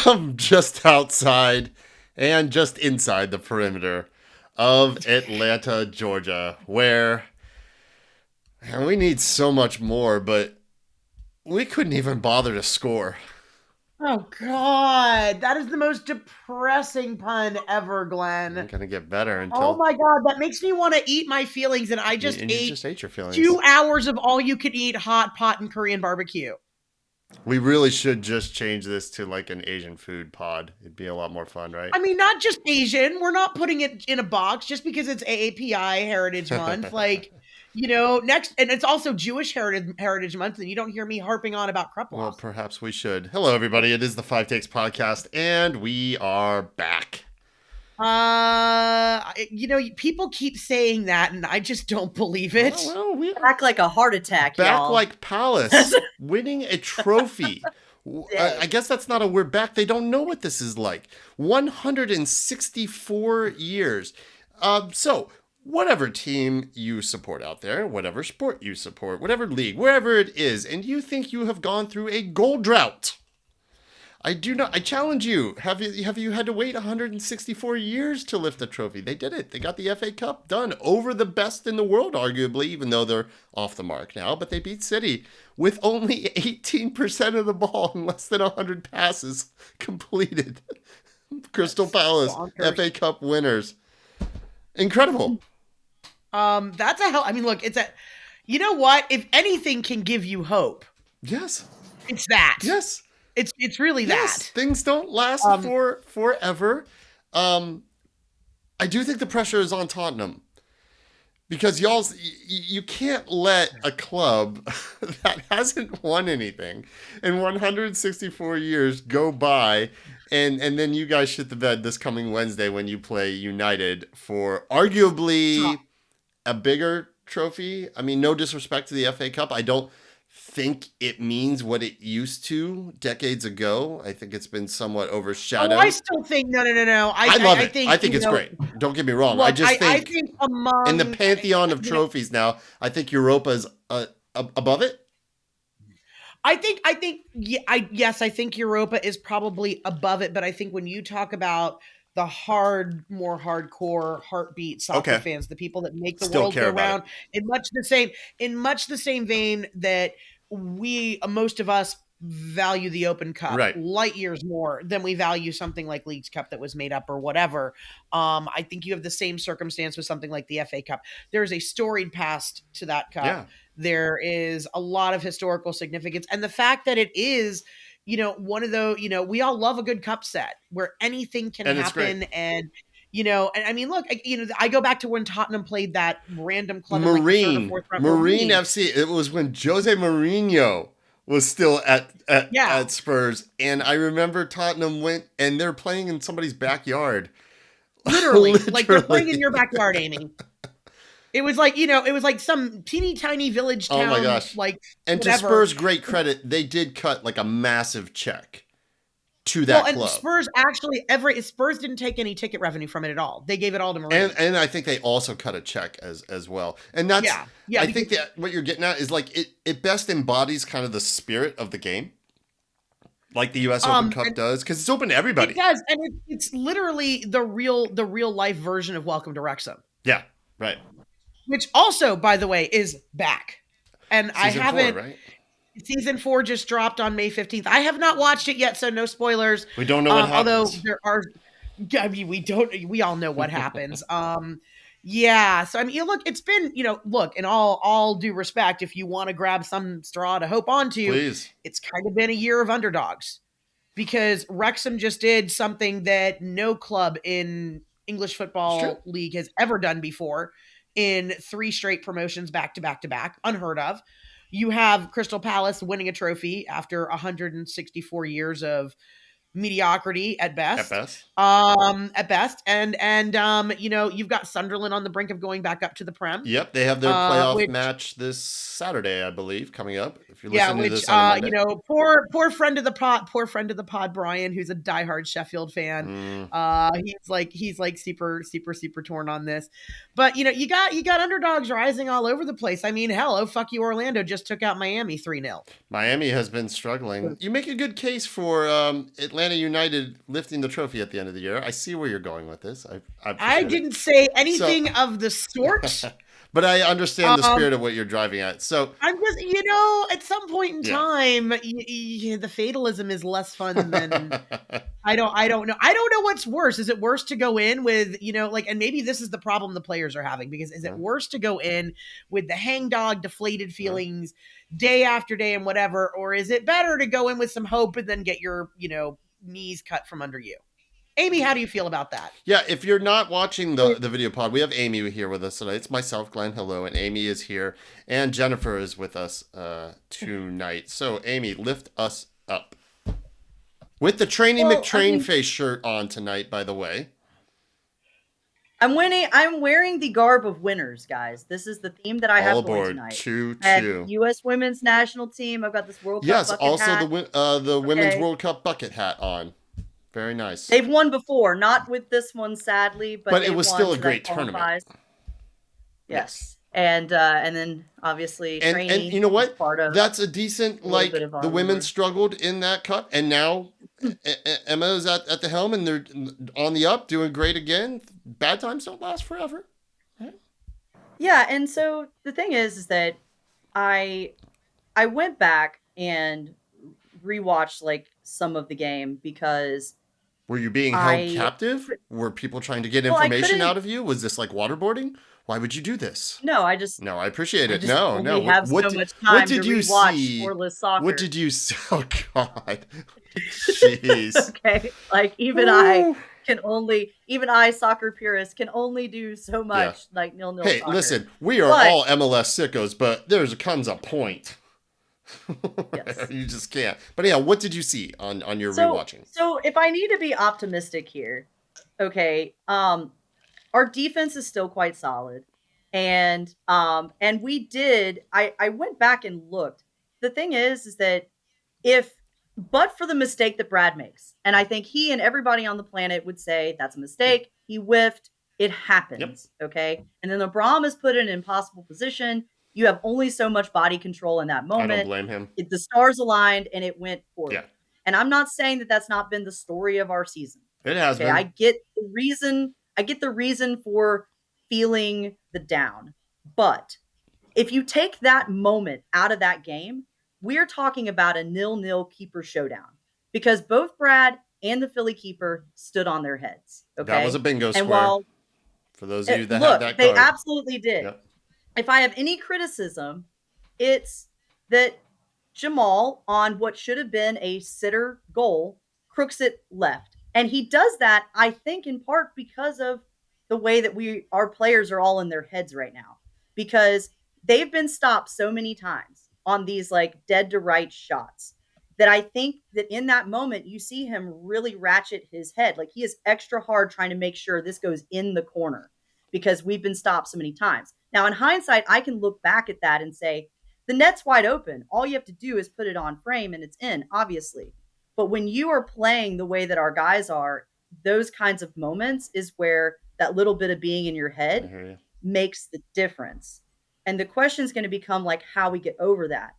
I'm just outside and just inside the perimeter of Atlanta, Georgia, where we need so much more, but we couldn't even bother to score. Oh God, that is the most depressing pun ever, I'm Glenn. gonna get better Oh until my God, that makes me want to eat my feelings, and I just and you ate just ate your feelings. 2 hours of all you could eat hot pot and Korean barbecue. We really should just change this to like an Asian food pod. It'd be a lot more fun, right? I mean, not just Asian. We're not putting it in a box just because it's AAPI Heritage Month. Like, next, and it's also Jewish Heritage Month, and you don't hear me harping on about Well, Kruploff. perhaps we should. Hello, everybody. It is the Five Takes podcast, and we are back. People keep saying that, and I just don't believe it. We Act like a heart attack, back y'all. like Palace, winning a trophy. I guess that's not a we're back. They don't know what this is like. 164 years. So whatever team you support out there, whatever sport you support, whatever league, wherever it is, and you think you have gone through a goal drought, I challenge you. Have you had to wait 164 years to lift a trophy? They did it. They got the FA Cup done over the best in the world, arguably, even though they're off the mark now. But they beat City with only 18% of the ball and less than 100 passes completed. Crystal Palace, FA Cup winners. Incredible. That's a hell. I mean, look, you know what? If anything can give you hope, yes, it's that. Yes. It's really that. Things don't last forever. I do think the pressure is on Tottenham because you can't let a club that hasn't won anything in 164 years go by and then you guys shit the bed this coming Wednesday when you play United for arguably a bigger trophy. I mean, no disrespect to the FA Cup. I don't think it means what it used to decades ago. I think it's been somewhat overshadowed. I still think no. I love it. I think it's great. Don't get me wrong. Look, I just think, I think among in the pantheon of trophies now, I think Europa is above it. I think Europa is probably above it, but I think when you talk about the more hardcore heartbeat soccer fans, the people that make the world go round, in much the same vein that most of us value the Open Cup light years more than we value something like Leagues Cup that was made up or whatever. I think you have the same circumstance with something like the FA Cup. There's a storied past to that cup. Yeah. There is a lot of historical significance, and the fact that it is, one of those, we all love a good cup set where anything can happen. And, and I mean, look, I go back to when Tottenham played that random club Marine FC. It was when Jose Mourinho was still at Spurs. And I remember Tottenham went and they're playing in somebody's backyard. Literally. Like they're playing in your backyard, Amy. It was like, some teeny tiny village town. Oh my gosh. And whatever. To Spurs' great credit, they did cut like a massive check to that club. And Spurs didn't take any ticket revenue from it at all. They gave it all to Marine. And I think they also cut a check as well. And that's, I think that what you're getting at is like, it best embodies kind of the spirit of the game. Like the U.S. Open Cup does, because it's open to everybody. It does, and it's literally the real life version of Welcome to Wrexham. Yeah, right. Which also, by the way, is back. And Season 4 just dropped on May 15th. I have not watched it yet, so no spoilers. We don't know what happens. Although there are, we all know what happens. Yeah. So, I mean, look, it's been, in all due respect, if you want to grab some straw to hope onto, please. It's kind of been a year of underdogs. Because Wrexham just did something that no club in English Football League has ever done before. In 3 straight promotions back to back, unheard of. You have Crystal Palace winning a trophy after 164 years of mediocrity at best. At best. And you've got Sunderland on the brink of going back up to the Prem. Yep, they have their playoff match this Saturday, I believe, coming up. If you're listening to this on Monday. Poor friend of the pod, Brian, who's a diehard Sheffield fan. He's like super torn on this. But you got underdogs rising all over the place. I mean, hell, oh fuck you, Orlando just took out Miami 3-0. Miami has been struggling. You make a good case for Atlanta Atlanta United lifting the trophy at the end of the year. I see where you're going with this. I I appreciate didn't it. say So, anything of the sort. but I understand the Um, spirit of what you're driving at. So, I'm just, at some point in yeah. time, the fatalism is less fun than I don't know. I don't know what's worse. Is it worse to go in with, and maybe this is the problem the players are having, because is it worse to go in with the hangdog deflated feelings day after day and whatever, or is it better to go in with some hope and then get your, knees cut from under you? Amy, how do you feel about that? Yeah, if you're not watching the video pod, we have Amy here with us tonight. It's myself, Glenn, hello, and Amy is here, and Jennifer is with us tonight. So, Amy, lift us up. With the Trainee McTrain face shirt on tonight, by the way. I'm wearing the garb of winners, guys. This is the theme that I have for tonight. Choo-choo. U.S. Women's National Team. I've got this World Cup Yes, bucket also hat. the Women's World Cup bucket hat on. Very nice. They've won before, not with this one, sadly, but it was still a great tournament. Yes. And then obviously and you know what? That's a decent, like, the women struggled in that cup, and now Emma's at the helm, and they're on the up, doing great again. Bad times don't last forever. Right? Yeah, and so the thing is that I went back and rewatched like some of the game because were you being held captive? Were people trying to get information out of you? Was this like waterboarding? Why would you do this? No, I appreciate it. No. What did you see? Soccer. What did you see? Oh God. Jeez. Okay. Like even I, soccer purists, can only do so much, like 0-0 Hey, soccer. listen, we are all MLS sickos, but comes a point. Yes. You just can't. But yeah, what did you see on your rewatching? So if I need to be optimistic here, okay, our defense is still quite solid. And I went back and looked. The thing is that but for the mistake that Brad makes, and I think he and everybody on the planet would say that's a mistake. He whiffed. It happens. Yep. Okay. And then LeBron is put in an impossible position. You have only so much body control in that moment. I don't blame him. The stars aligned and it went forward. Yeah. And I'm not saying that that's not been the story of our season. It has been. I get the reason for feeling the down. But if you take that moment out of that game, we're talking about a 0-0 keeper showdown because both Brad and the Philly keeper stood on their heads. Okay. That was a bingo square. For those of you that had that card. They absolutely did. Yep. If I have any criticism, it's that Jamal, on what should have been a sitter goal, crooks it left. And he does that, I think, in part because of the way that our players are all in their heads right now. Because they've been stopped so many times on these like dead to right shots that I think that in that moment, you see him really ratchet his head. Like he is extra hard trying to make sure this goes in the corner because we've been stopped so many times. Now, in hindsight, I can look back at that and say, the net's wide open. All you have to do is put it on frame and it's in, obviously. But when you are playing the way that our guys are, those kinds of moments is where that little bit of being in your head makes the difference. And the question is going to become like how we get over that.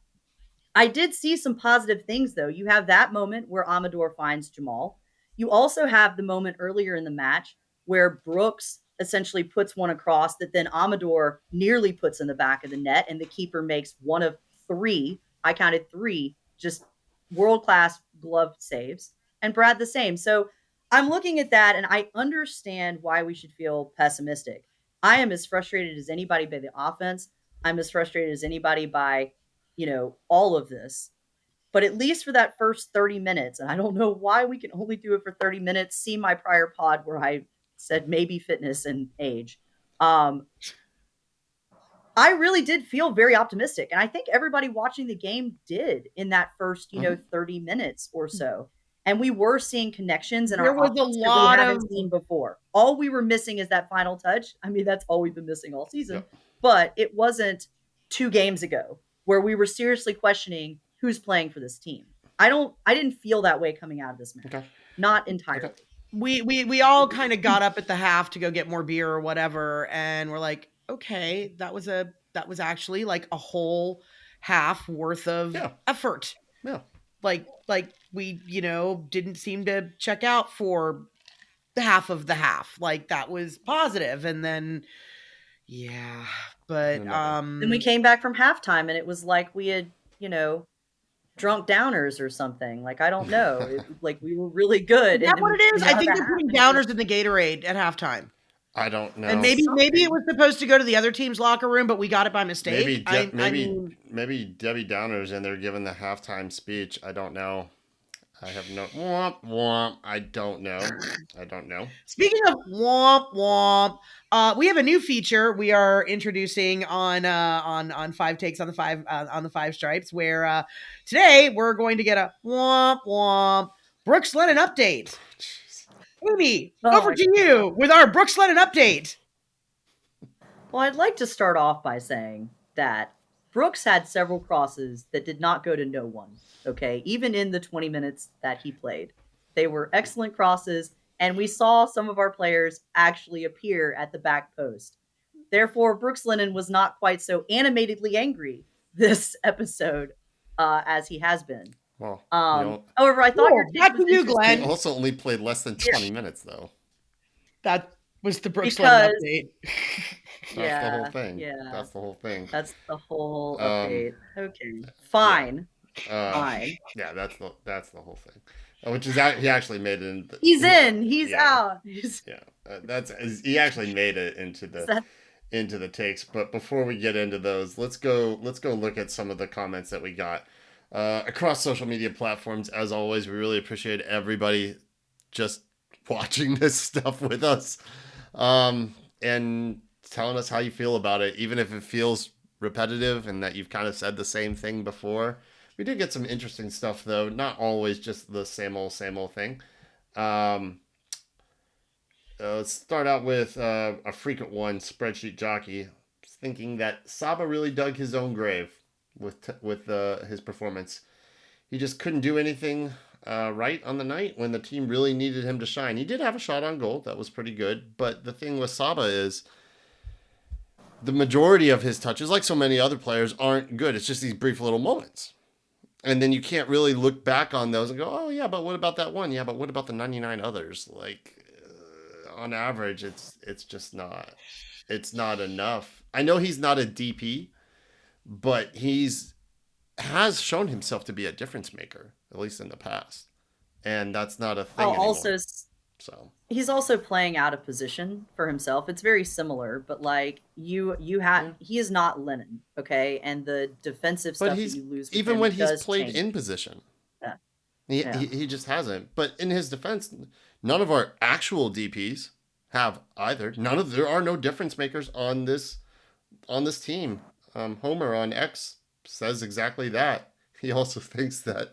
I did see some positive things, though. You have that moment where Amador finds Jamal. You also have the moment earlier in the match where Brooks essentially puts one across that then Amador nearly puts in the back of the net, and the keeper makes one of three. I counted three, just world-class glove saves, and Brad the same. So I'm looking at that, and I understand why we should feel pessimistic. I am as frustrated as anybody by the offense. I'm as frustrated as anybody by, all of this. But at least for that first 30 minutes, and I don't know why we can only do it for 30 minutes. See my prior pod where I said maybe fitness and age. I really did feel very optimistic. And I think everybody watching the game did in that first, 30 minutes or so. And we were seeing connections in our offense that we haven't seen before. All we were missing is that final touch. I mean, that's all we've been missing all season. Yeah. But it wasn't 2 games ago where we were seriously questioning who's playing for this team. I didn't feel that way coming out of this match. Okay. Not entirely. Okay. We all kind of got up at the half to go get more beer or whatever, and we're like, okay, that was actually like a whole half worth of effort. Yeah. we, didn't seem to check out for the half of the half. Like that was positive. And then, yeah, but, then we came back from halftime and it was like we had, drunk downers or something. Like, I don't know. Like we were really good. Is that what it is? I think they're putting downers in the Gatorade at halftime. I don't know. And maybe it was supposed to go to the other team's locker room, but we got it by mistake. Maybe Debbie Downer's in there giving the halftime speech. I don't know. I have no womp womp. I don't know. Speaking of womp womp, we have a new feature we are introducing on 5 takes on the 5 stripes, where today we're going to get a womp womp Brooks Lennon update. Amy, over to you with our Brooks Lennon update. Well, I'd like to start off by saying that Brooks had several crosses that did not go to no one. Okay, even in the 20 minutes that he played, they were excellent crosses, and we saw some of our players actually appear at the back post. Therefore, Brooks Lennon was not quite so animatedly angry this episode as he has been. Well, however, I thought back to you, Glenn. He also only played less than 20 minutes, though. That was the Brooks Lennon update. That's the whole thing. Yeah, that's the whole thing. That's the whole update. Okay, fine. Fine. Yeah, that's the whole thing. Which is he actually made it in. He's in. He's out. He actually made it into the takes. But before we get into those, let's go look at some of the comments that we got across social media platforms. As always, we really appreciate everybody just watching this stuff with us, and telling us how you feel about it, even if it feels repetitive and that you've kind of said the same thing before. We did get some interesting stuff, though. Not always just the same old thing. Let's start out with a frequent one, Spreadsheet Jockey, thinking that Saba really dug his own grave with his performance. He just couldn't do anything right on the night when the team really needed him to shine. He did have a shot on goal. That was pretty good. But the thing with Saba is the majority of his touches, like so many other players, aren't good. It's just these brief little moments. And then you can't really look back on those and go, oh, yeah, but what about that one? Yeah, but what about the 99 others? Like, on average, it's just not. It's not enough. I know he's not a DP, but has shown himself to be a difference maker, at least in the past. And that's not a thing anymore. So he's also playing out of position for himself. It's very similar, but like he is not Lennon, okay? And the defensive stuff that you lose with even him when he's played change. in position. Yeah. He just hasn't. But in his defense, none of our actual DPs have either. There are no difference makers on this team. Homer on X says exactly that. He also thinks that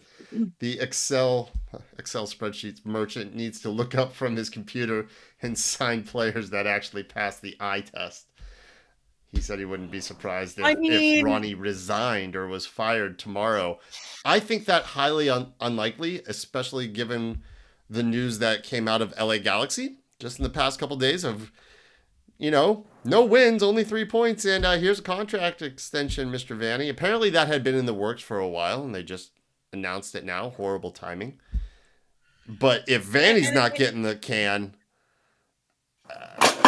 the Excel spreadsheets merchant needs to look up from his computer and sign players that actually pass the eye test. He said he wouldn't be surprised if Ronnie resigned or was fired tomorrow. I think that highly unlikely, especially given the news that came out of LA Galaxy just in the past couple days of, no wins, only 3 points, and here's a contract extension, Mr. Vanny. Apparently that had been in the works for a while, and they just announced it now. Horrible timing. But if Vanny's not getting the can,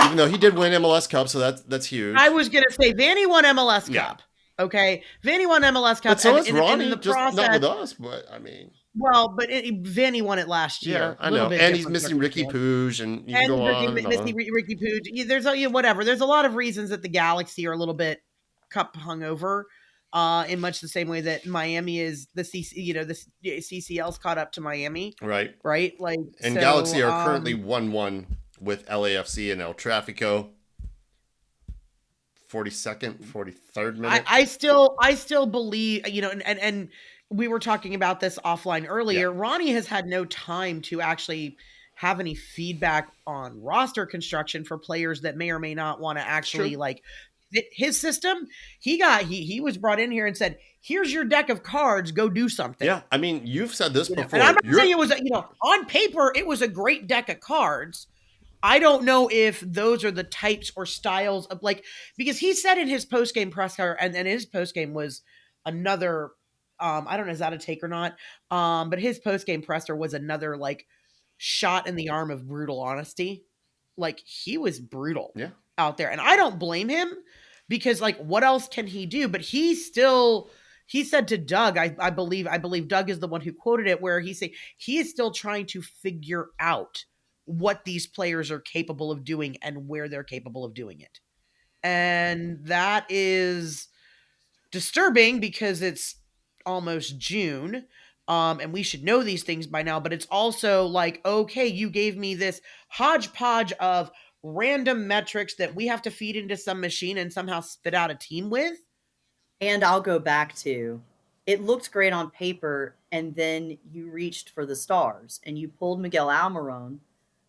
even though he did win MLS Cup, so that's huge. I was gonna say Vanny won MLS Cup. Okay, Vanny won MLS Cup. But so is Ronnie, just not with us. But I mean, well, but Vanny won it last year. Yeah, I know. And he's missing Ricky Pooge, and you can go on. Missing Ricky Pooge. There's whatever. There's a lot of reasons that the Galaxy are a little bit cup hungover. In much the same way that Miami is the CCL's caught up to Miami. Right. Like, and so, Galaxy are currently 1-1 with LAFC and El Tráfico. 42nd, 43rd minute. I still believe, and we were talking about this offline earlier. Yeah. Ronnie has had no time to actually have any feedback on roster construction for players that may or may not want to actually like his system. He was brought in here and said, here's your deck of cards, go do something. Yeah. I mean, you've said this before. And I'm not saying it was, on paper, it was a great deck of cards. I don't know if those are the types or styles of because he said in his post-game press conference, and his post-game was another I don't know, is that a take or not? But his post-game presser was another like shot in the arm of brutal honesty. Like he was brutal out there. And I don't blame him because like what else can he do? But he said to Doug, I believe Doug is the one who quoted it, where he said he is still trying to figure out what these players are capable of doing and where they're capable of doing it. And that is disturbing because it's almost June. And we should know these things by now, but it's also like, okay, you gave me this hodgepodge of random metrics that we have to feed into some machine and somehow spit out a team with. And I'll go back to, it looked great on paper, and then you reached for the stars and you pulled Miguel Almiron,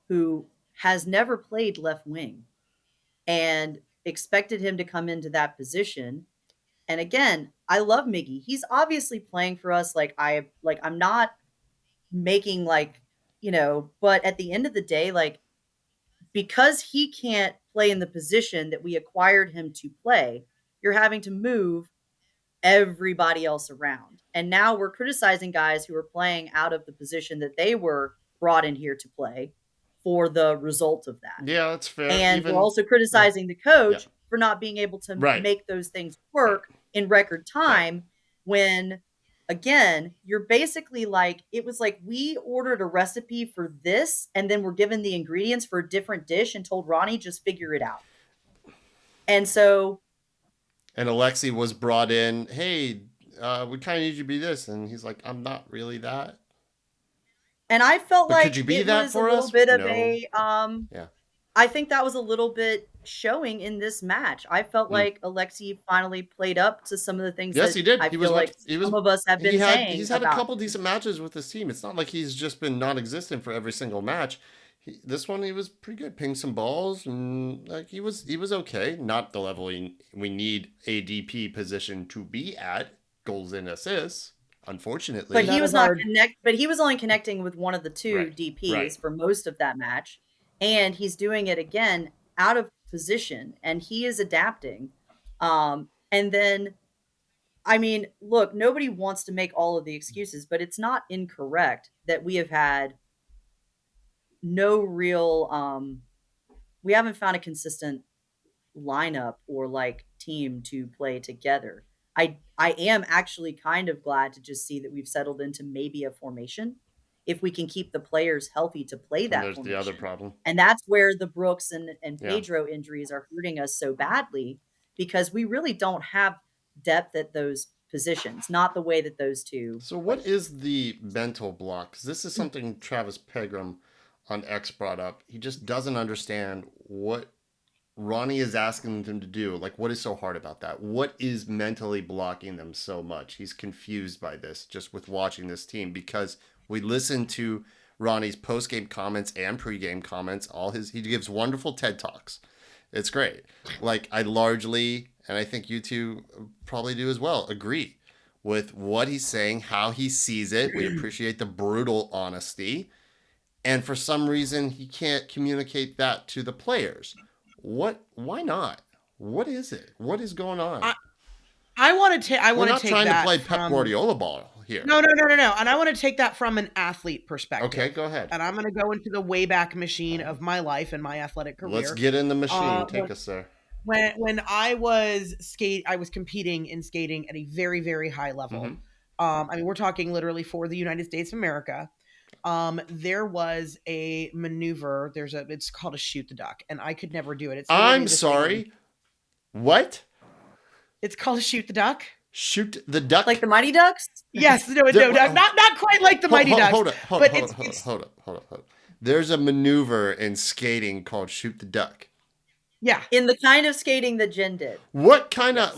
who has never played left wing, and expected him to come into that position. And again, I love Miggy. He's obviously playing for us. I'm not making but at the end of the day, like, because he can't play in the position that we acquired him to play, you're having to move everybody else around. And now we're criticizing guys who are playing out of the position that they were brought in here to play for the result of that. Yeah, that's fair. And we're also criticizing the coach for not being able to make those things work in record time when, again, you're basically like, it was like we ordered a recipe for this and then we're given the ingredients for a different dish and told Ronnie, just figure it out. And so... And Alexi was brought in, hey, we kind of need you to be this. And he's like, I'm not really that. And I felt like could you be that for us? Bit of I think that was a little bit showing in this match. I felt like Alexi finally played up to some of the things that he did. I feel like some of us have been saying. He's had a couple decent matches with his team. It's not like he's just been non-existent for every single match. This one, he was pretty good, pinged some balls, and like he was okay. Not the level we need a DP position to be at, goals and assists. Unfortunately, but he was not But he was only connecting with one of the two DPs for most of that match, and he's doing it again out of position, and he is adapting. And then, I mean, look, nobody wants to make all of the excuses, but it's not incorrect that we have had no real we haven't found a consistent lineup or like team to play together. I am actually kind of glad to just see that we've settled into maybe a formation if we can keep the players healthy to play that formation. There's the other problem. And that's where the Brooks and Pedro injuries are hurting us so badly, because we really don't have depth at those positions, not the way that those two. So what is the mental block? 'Cause this is something Travis Pegram on X brought up. He just doesn't understand what Ronnie is asking them to do. Like, what is so hard about that? What is mentally blocking them so much? He's confused by this just with watching this team, because we listen to Ronnie's post-game comments and pre-game comments. He gives wonderful TED Talks. It's great. Like, I largely, and I think you two probably do as well, agree with what he's saying, how he sees it. We appreciate the brutal honesty. And for some reason, he can't communicate that to the players. Why not? What is it? What is going on? I want to take that. We're not trying to play Pep Guardiola ball here. No. And I want to take that from an athlete perspective. Okay, go ahead. And I'm going to go into the Wayback Machine of my life and my athletic career. Let's get in the machine. Take us there. When I was competing in skating at a very, very high level. Mm-hmm. I mean, we're talking literally for the United States of America. There was a maneuver. It's called a shoot the duck, and I could never do it. I'm sorry. What? It's called a shoot the duck. Shoot the duck, like the Mighty Ducks? Yes, no, not quite like the Mighty Ducks. Hold up. There's a maneuver in skating called shoot the duck. Yeah, in the kind of skating that Jen did. What kind of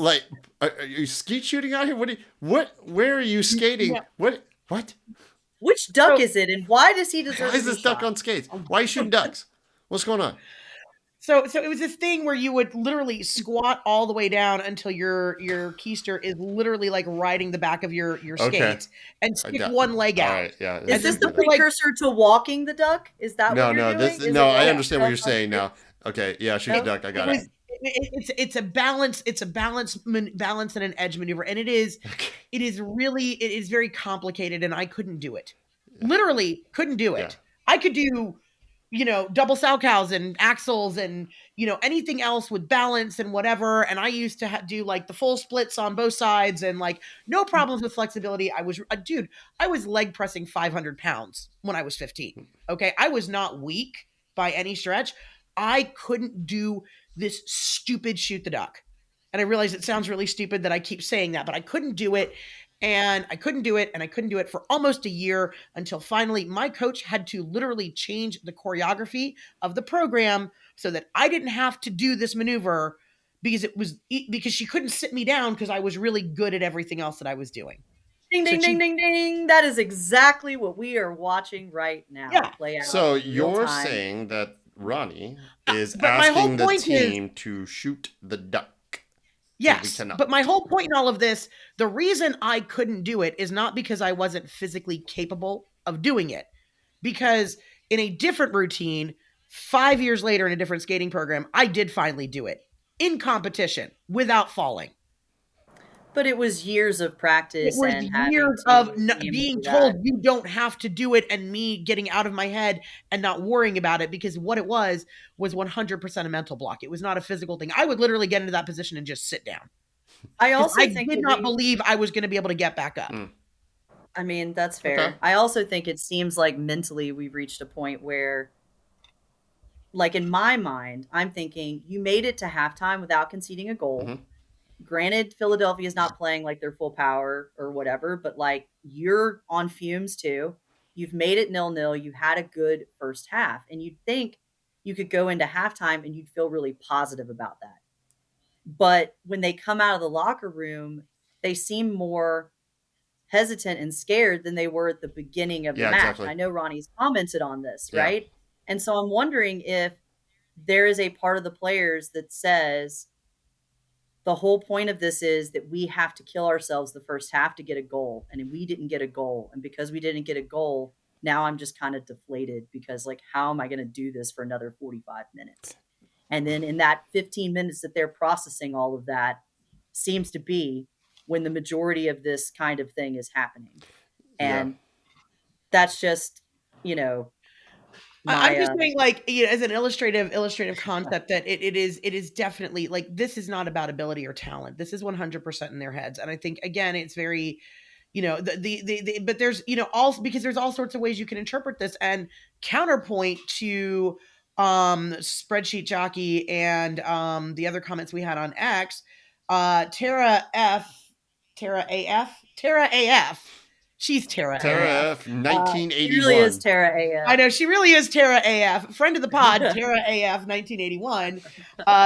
are you skeet shooting out here? Where are you skating? Yeah. What? Which duck is it, and why does he deserve? Why is this duck on skates? Why are you shooting ducks? What's going on? So it was this thing where you would literally squat all the way down until your keister is literally like riding the back of your skates and stick one leg out. Right, yeah. Is this the precursor to walking the duck? Is that what you're doing? I understand what you're saying now. Okay, yeah, shoot the duck. I got it. It's a balance. It's a balance and an edge maneuver, and it is very complicated, and I couldn't do it. Literally couldn't do Yeah. it. I could do, double sow cows and axles and, anything else with balance and whatever. And I used to do like the full splits on both sides and like no problems with flexibility. I was leg pressing 500 pounds when I was 15. Okay. I was not weak by any stretch. I couldn't do this stupid shoot the duck. And I realize it sounds really stupid that I keep saying that, but I couldn't do it. And I couldn't do it. And I couldn't do it for almost a year until finally my coach had to literally change the choreography of the program so that I didn't have to do this maneuver because she couldn't sit me down because I was really good at everything else that I was doing. Ding, ding, ding, ding, ding. That is exactly what we are watching right now play out. So in real you're time. saying that Ronnie is asking the team to shoot the duck. Yes, but my whole point in all of this, the reason I couldn't do it is not because I wasn't physically capable of doing it. Because in a different routine, 5 years later in a different skating program, I did finally do it in competition without falling. But it was years of practice. It was and years of being told you don't have to do it, and me getting out of my head and not worrying about it, because what it was 100% a mental block. It was not a physical thing. I would literally get into that position and just sit down. I did not believe I was going to be able to get back up. I mean, that's fair. Okay. I also think it seems like mentally we've reached a point where, like in my mind, I'm thinking you made it to halftime without conceding a goal. Mm-hmm. Granted, Philadelphia is not playing like their full power or whatever, but like you're on fumes too. You've made it 0-0. You had a good first half, and you'd think you could go into halftime and you'd feel really positive about that. But when they come out of the locker room, they seem more hesitant and scared than they were at the beginning of the match. Exactly. I know Ronnie's commented on this, right? And so I'm wondering if there is a part of the players that says the whole point of this is that we have to kill ourselves the first half to get a goal. And we didn't get a goal. And because we didn't get a goal, now I'm just kind of deflated because, like, how am I going to do this for another 45 minutes? And then in that 15 minutes that they're processing all of that seems to be when the majority of this kind of thing is happening. And that's just, I'm just saying, like, as an illustrative concept, that it is definitely like, this is not about ability or talent. This is 100% in their heads. And I think, again, it's very, but there's, because there's all sorts of ways you can interpret this. And counterpoint to Spreadsheet Jockey and the other comments we had on X, Tara AF. She's Tara AF. 1981. She really is Tara AF. I know, she really is Tara AF. Friend of the pod, Tara AF 1981.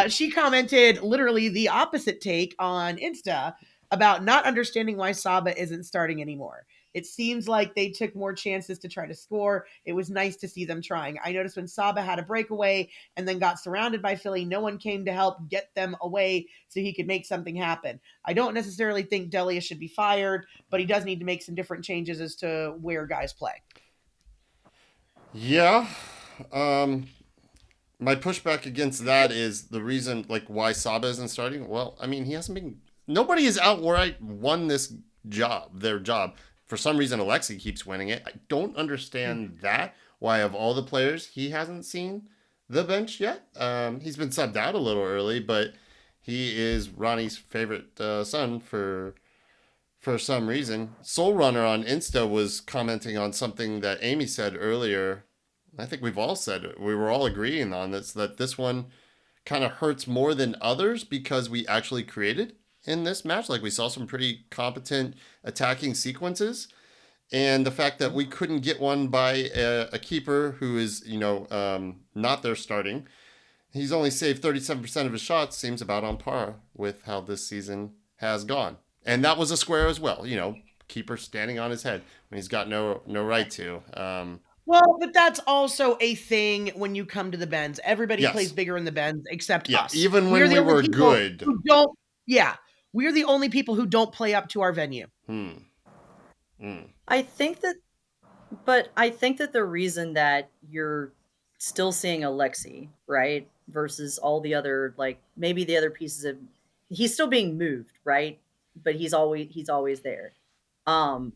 She commented literally the opposite take on Insta about not understanding why Saba isn't starting anymore. It seems like they took more chances to try to score. It was nice to see them trying. I noticed when Saba had a breakaway and then got surrounded by Philly, no one came to help get them away so he could make something happen. I don't necessarily think Delia should be fired, but he does need to make some different changes as to where guys play. Yeah. My pushback against that is the reason, like, why Saba isn't starting. Well, I mean, he hasn't been... Nobody has outright won their job. For some reason, Alexei keeps winning it. I don't understand that. Why, of all the players, he hasn't seen the bench yet. He's been subbed out a little early, but he is Ronnie's favorite son for some reason. Soul Runner on Insta was commenting on something that Amy said earlier. I think we've all said it. We were all agreeing on this, that this one kind of hurts more than others because we actually created in this match. Like, we saw some pretty competent attacking sequences, and the fact that we couldn't get one by a keeper who is, not their starting. He's only saved 37% of his shots, seems about on par with how this season has gone. And that was a square as well, keeper standing on his head when he's got no right to. Well, but that's also a thing when you come to the bends. Everybody plays bigger in the bends except us. Even when we were good. We're the only people who don't play up to our venue. I think that the reason that you're still seeing Alexei, right, versus all the other, like maybe the other pieces of, he's still being moved, right? But he's always there. Um,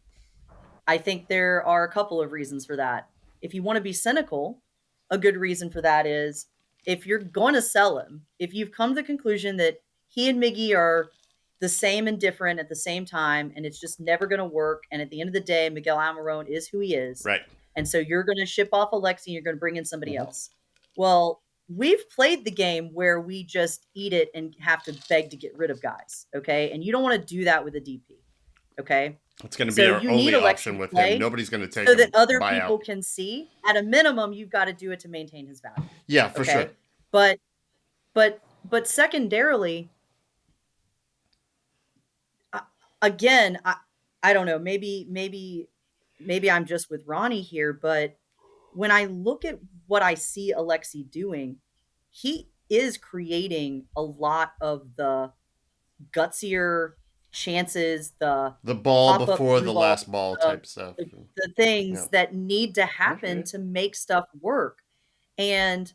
I think there are a couple of reasons for that. If you want to be cynical, a good reason for that is if you're going to sell him, if you've come to the conclusion that he and Miggy are the same and different at the same time, and it's just never going to work. And at the end of the day, Miguel Almiron is who he is. Right. And so you're going to ship off Alexi and you're going to bring in somebody else. Well, we've played the game where we just eat it and have to beg to get rid of guys. Okay. And you don't want to do that with a DP. Okay. It's going to be our only option with him. Nobody's going to take so him that other buyout. People can see. At a minimum, you've got to do it to maintain his value. Yeah, for sure. But secondarily, again, I don't know. Maybe I'm just with Ronnie here, but when I look at what I see Alexi doing, he is creating a lot of the gutsier chances, the ball before the last ball type stuff, the things that need to happen to make stuff work. And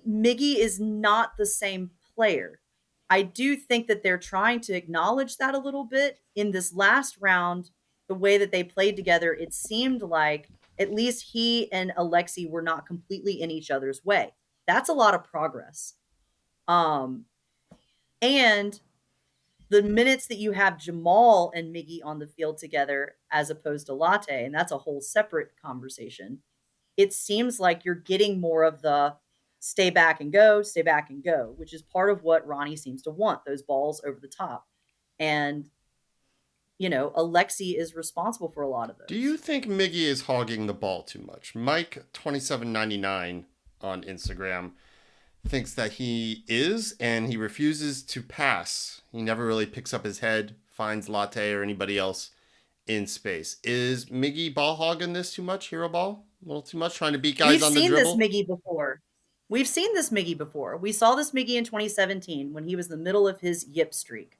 Miggy is not the same player. I do think that they're trying to acknowledge that a little bit in this last round. The way that they played together, it seemed like at least he and Alexi were not completely in each other's way. That's a lot of progress. And the minutes that you have Jamal and Miggy on the field together as opposed to Latte, and that's a whole separate conversation, it seems like you're getting more of the stay back and go, which is part of what Ronnie seems to want, those balls over the top. And, you know, Alexi is responsible for a lot of those. Do you think Miggy is hogging the ball too much? Mike2799 on Instagram thinks that he is, and he refuses to pass. He never really picks up his head, finds Latte or anybody else in space. Is Miggy ball hogging this too much, hero ball? A little too much, trying to beat guys on the dribble? We've seen this Miggy before. We saw this Miggy in 2017 when he was in the middle of his yip streak.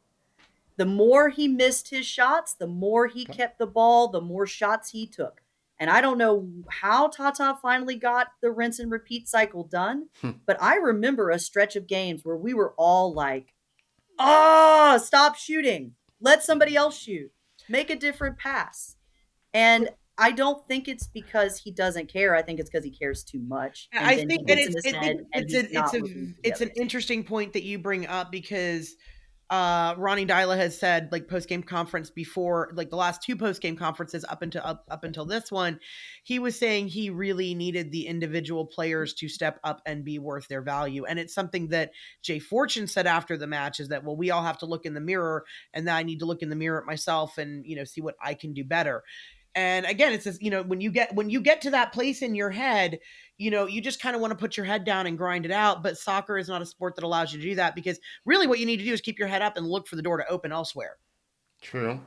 The more he missed his shots, the more he kept the ball, the more shots he took. And I don't know how Tata finally got the rinse and repeat cycle done, but I remember a stretch of games where we were all like, stop shooting. Let somebody else shoot. Make a different pass. And I don't think it's because he doesn't care. I think it's because he cares too much. And I think that it's an interesting point that you bring up, because Ronnie Dyla has said, like, post-game conference before, like the last two post-game conferences up until this one, he was saying he really needed the individual players to step up and be worth their value. And it's something that Jay Fortune said after the match, is that, well, we all have to look in the mirror, and then I need to look in the mirror at myself and, you know, see what I can do better. And again, it's just, you know, when you get to that place in your head, you know, you just kind of want to put your head down and grind it out. But soccer is not a sport that allows you to do that, because really what you need to do is keep your head up and look for the door to open elsewhere. True.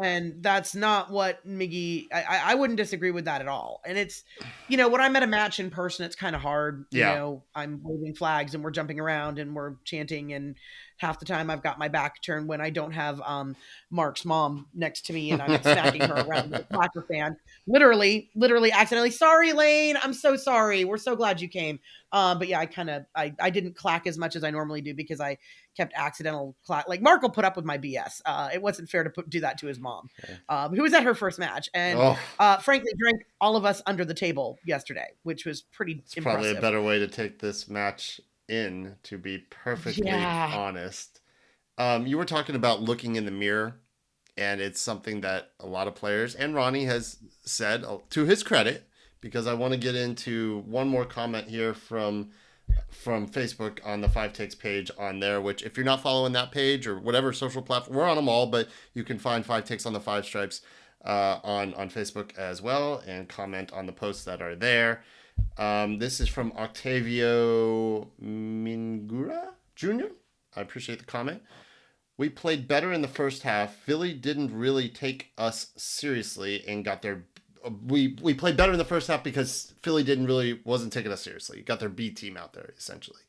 And that's not what Miggy, I wouldn't disagree with that at all. And it's, you know, when I'm at a match in person, it's kind of hard. Yeah. You know, I'm waving flags and we're jumping around and we're chanting, and half the time I've got my back turned when I don't have Mark's mom next to me and I'm smacking her around with a Packer fan. Literally accidentally. Sorry, Lane. I'm so sorry. We're so glad you came. But yeah, I didn't clack as much as I normally do, because I kept accidental clack. Like, Mark will put up with my BS. It wasn't fair to do that to his mom, who was at her first match. And frankly, drank all of us under the table yesterday, which was pretty impressive. Probably a better way to take this match in, to be perfectly honest. You were talking about looking in the mirror, and it's something that a lot of players, and Ronnie has said, to his credit, because I want to get into one more comment here from Facebook on the Five Takes page on there, which, if you're not following that page or whatever social platform, we're on them all, but you can find Five Takes on the Five Stripes on Facebook as well, and comment on the posts that are there. This is from Octavio Mingura Jr. I appreciate the comment. We played better in the first half. Philly didn't really take us seriously and got their... We played better in the first half because Philly wasn't taking us seriously. Got their B team out there, essentially.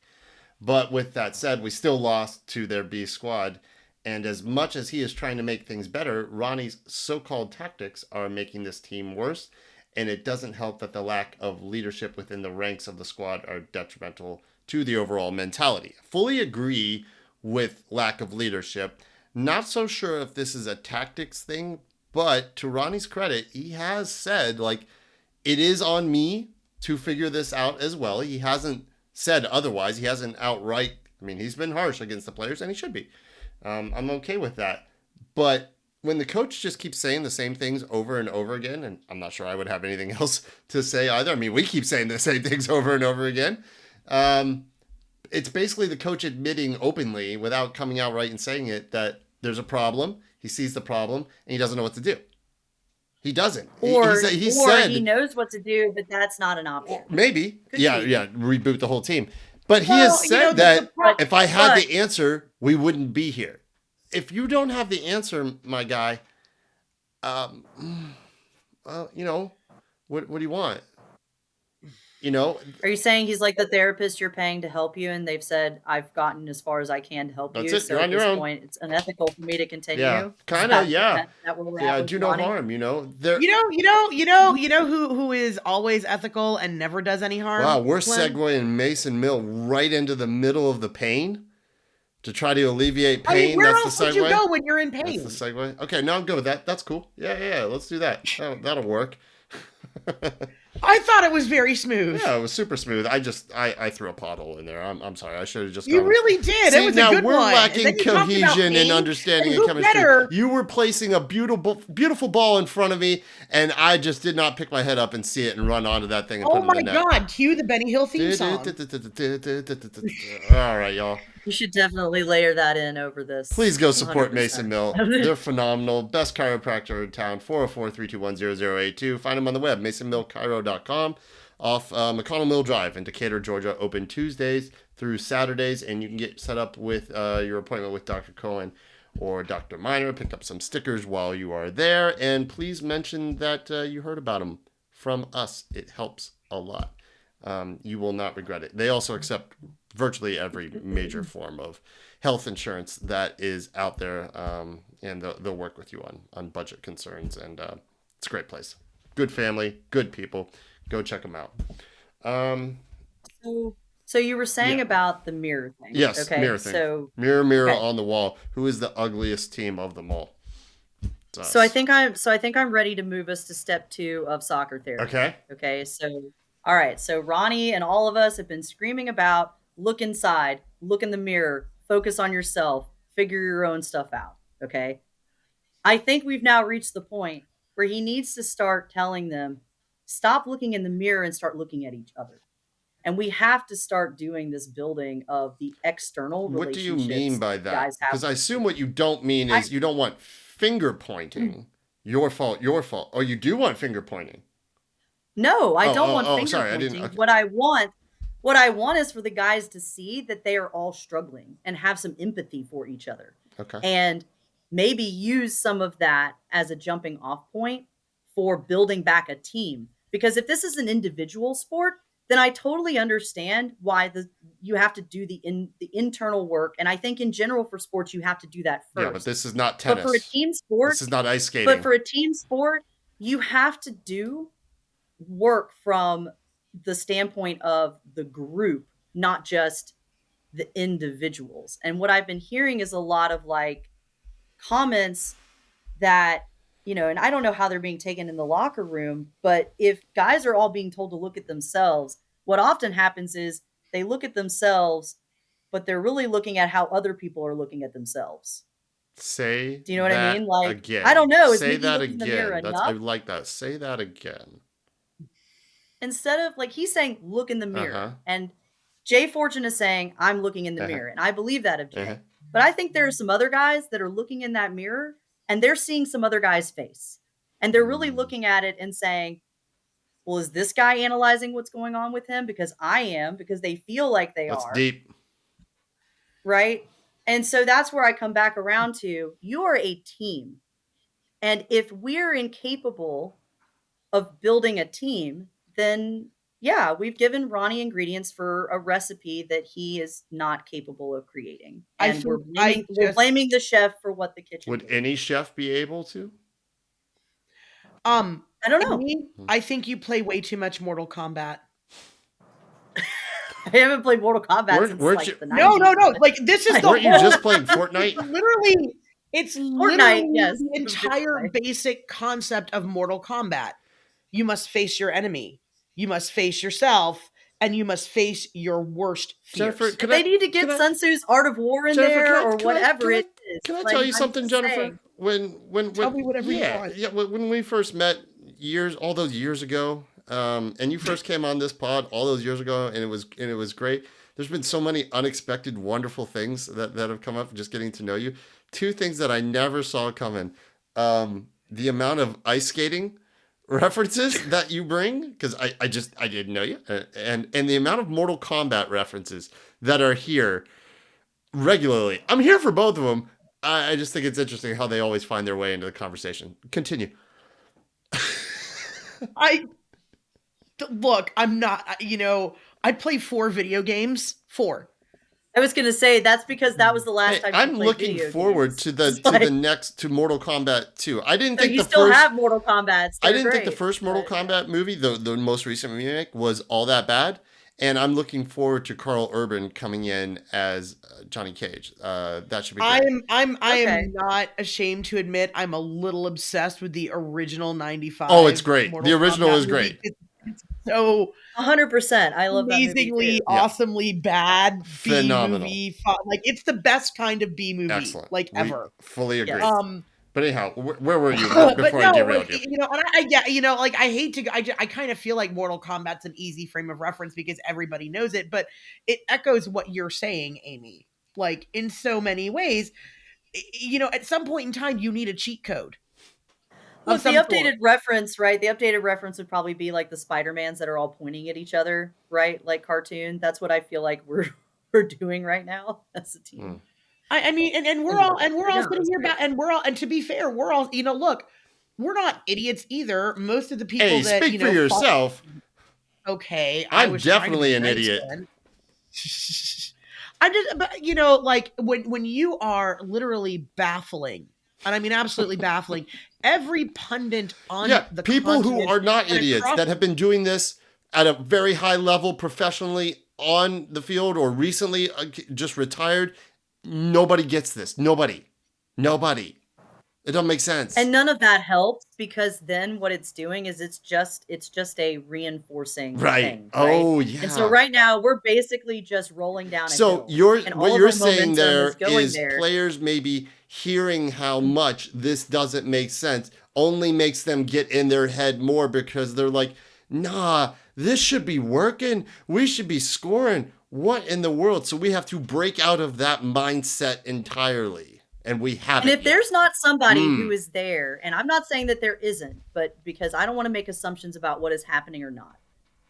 But with that said, we still lost to their B squad. And as much as he is trying to make things better, Ronnie's so-called tactics are making this team worse. And it doesn't help that the lack of leadership within the ranks of the squad are detrimental to the overall mentality. Fully agree with lack of leadership. Not so sure if this is a tactics thing, but to Ronnie's credit, he has said, like, it is on me to figure this out as well. He hasn't said otherwise. He hasn't outright, I mean, he's been harsh against the players, and he should be. I'm okay with that. But when the coach just keeps saying the same things over and over again, and I'm not sure I would have anything else to say either. I mean, we keep saying the same things over and over again. It's basically the coach admitting openly, without coming out right and saying it, that there's a problem. He sees the problem, and he doesn't know what to do. He doesn't. Or he said he knows what to do, but that's not an option. Maybe. Yeah, reboot the whole team. But he has said that if I had the answer, we wouldn't be here. If you don't have the answer, my guy, what do you want? Are you saying he's like the therapist you're paying to help you, and they've said, I've gotten as far as I can to help you. That's it. So You're at on your this own. point, it's unethical for me to continue. Yeah, kind of. Yeah, do no Ronnie? harm. You know who is always ethical and never does any harm? Wow, we're Glenn? segueing Mason Mill right into the middle of the pain to try to alleviate pain. I mean, where That's else the would segue. you go when you're in pain? That's the segue. Okay, no, I'm good with that. That's cool. Yeah. Let's do that. That'll work. I thought it was very smooth. Yeah, it was super smooth. I threw a pothole in there. I'm sorry. I should have just. You really did. It was a good one. Now we're lacking cohesion and understanding and chemistry. Better? You were placing a beautiful ball in front of me, and I just did not pick my head up and see it and run onto that thing. And Oh put it my in the net. God! Cue the Benny Hill theme song. All right, y'all. You should definitely layer that in over this. Please go support 100%. Mason Mill. They're phenomenal. Best chiropractor in town. 404-321-0082. Find them on the web, masonmillchiro.com. Off McConnell Mill Drive in Decatur, Georgia. Open Tuesdays through Saturdays, and you can get set up with your appointment with Dr. Cohen or Dr. Miner. Pick up some stickers while you are there, and please mention that you heard about them from us. It helps a lot. You will not regret it. They also accept virtually every major form of health insurance that is out there, and they'll work with you on budget concerns, and it's a great place. Good family, good people. Go check them out. So you were saying about the mirror thing. Yes, okay? mirror thing. So mirror on the wall. Who is the ugliest team of them all? So I think I'm ready to move us to step 2 of soccer therapy. Okay. Okay. So all right. So Ronnie and all of us have been screaming about look inside, look in the mirror, focus on yourself, figure your own stuff out. Okay. I think we've now reached the point where he needs to start telling them, stop looking in the mirror and start looking at each other. And we have to start doing this building of the external relationships. What do you mean by that? Because I assume what you don't mean is you don't want finger pointing. Your fault. Oh, you do want finger pointing. No, I don't want finger sorry, pointing. I didn't. Okay. What I want is for the guys to see that they are all struggling and have some empathy for each other. Okay. And maybe use some of that as a jumping off point for building back a team. Because if this is an individual sport, then I totally understand why you have to do the internal work. And I think in general for sports, you have to do that first. Yeah, but this is not tennis. But for a team sport, this is not ice skating. But for a team sport, you have to do work from the standpoint of the group, not just the individuals. And what I've been hearing is a lot of like comments that, and I don't know how they're being taken in the locker room, but if guys are all being told to look at themselves, what often happens is they look at themselves, but they're really looking at how other people are looking at themselves. Do you know what I mean? Like, again. I don't know. Say that again. I like that. Say that again. Instead of like, he's saying, look in the mirror. And Jay Fortune is saying, I'm looking in the mirror. And I believe that of Jay. But I think there are some other guys that are looking in that mirror and they're seeing some other guy's face. And they're really looking at it and saying, well, is this guy analyzing what's going on with him? Because I am, because they feel like they are. That's deep. Right? And so that's where I come back around to, you are a team. And if we're incapable of building a team, then yeah, we've given Ronnie ingredients for a recipe that he is not capable of creating. And we're blaming the chef for what the kitchen would any chef be able to? I don't know. I think you play way too much Mortal Kombat. I haven't played Mortal Kombat since weren't like you, the 90s. No. Like this is the weren't you whole, just playing Fortnite? It's Fortnite, literally yes. the entire basic concept of Mortal Kombat. You must face your enemy. You must face yourself, and you must face your worst fears. Jennifer, They need to get Sun Tzu's Art of War in there or whatever it is. Can I tell you something, Jennifer? When tell me whatever you want. Yeah, when we first met all those years ago, and you first came on this pod all those years ago, and it was great. There's been so many unexpected, wonderful things that have come up just getting to know you. Two things that I never saw coming: the amount of ice skating references that you bring, because I didn't know you, and the amount of Mortal Kombat references that are here regularly. I'm here for both of them. I just think it's interesting how they always find their way into the conversation. Continue. Look, I'm not, I play 4 video games. 4. I was going to say that's because that was the last time I'm looking forward to the next Mortal Kombat 2. I didn't think you still have Mortal Kombat. I didn't think the first Mortal Kombat movie, the most recent remake, was all that bad. And I'm looking forward to Carl Urban coming in as Johnny Cage. That should be great. I am not ashamed to admit I'm a little obsessed with the original 95. Oh, it's great. The original is great. It's so 100%. I love amazingly, awesomely bad phenomenal B-movie. Like it's the best kind of B movie. Excellent. Ever. Fully agree. Yes. But anyhow, where were you before I derailed you? I hate to. I kind of feel like Mortal Kombat's an easy frame of reference because everybody knows it, but it echoes what you're saying, Amy. Like in so many ways, at some point in time, you need a cheat code. Well, the updated reference, right? The updated reference would probably be like the Spider-Mans that are all pointing at each other, right? Like cartoon. That's what I feel like we're doing right now as a team. I mean, and we're all sitting here about, and to be fair, we're all, look, we're not idiots either. Most of the people that speak for yourself. Okay, I'm definitely an idiot. But when you are literally baffling, and I mean absolutely baffling, every pundit on the people who are not idiots that have been doing this at a very high level professionally on the field or recently just retired. Nobody gets this. Nobody. It don't make sense. And none of that helps because then what it's doing is it's just a reinforcing thing. Right? Oh yeah. And so right now we're basically just rolling down a hill. What you're saying there is players maybe hearing how much this doesn't make sense only makes them get in their head more because they're like, nah, this should be working. We should be scoring. What in the world? So we have to break out of that mindset entirely. And we haven't. And if there's not somebody who is there, and I'm not saying that there isn't, but because I don't want to make assumptions about what is happening or not.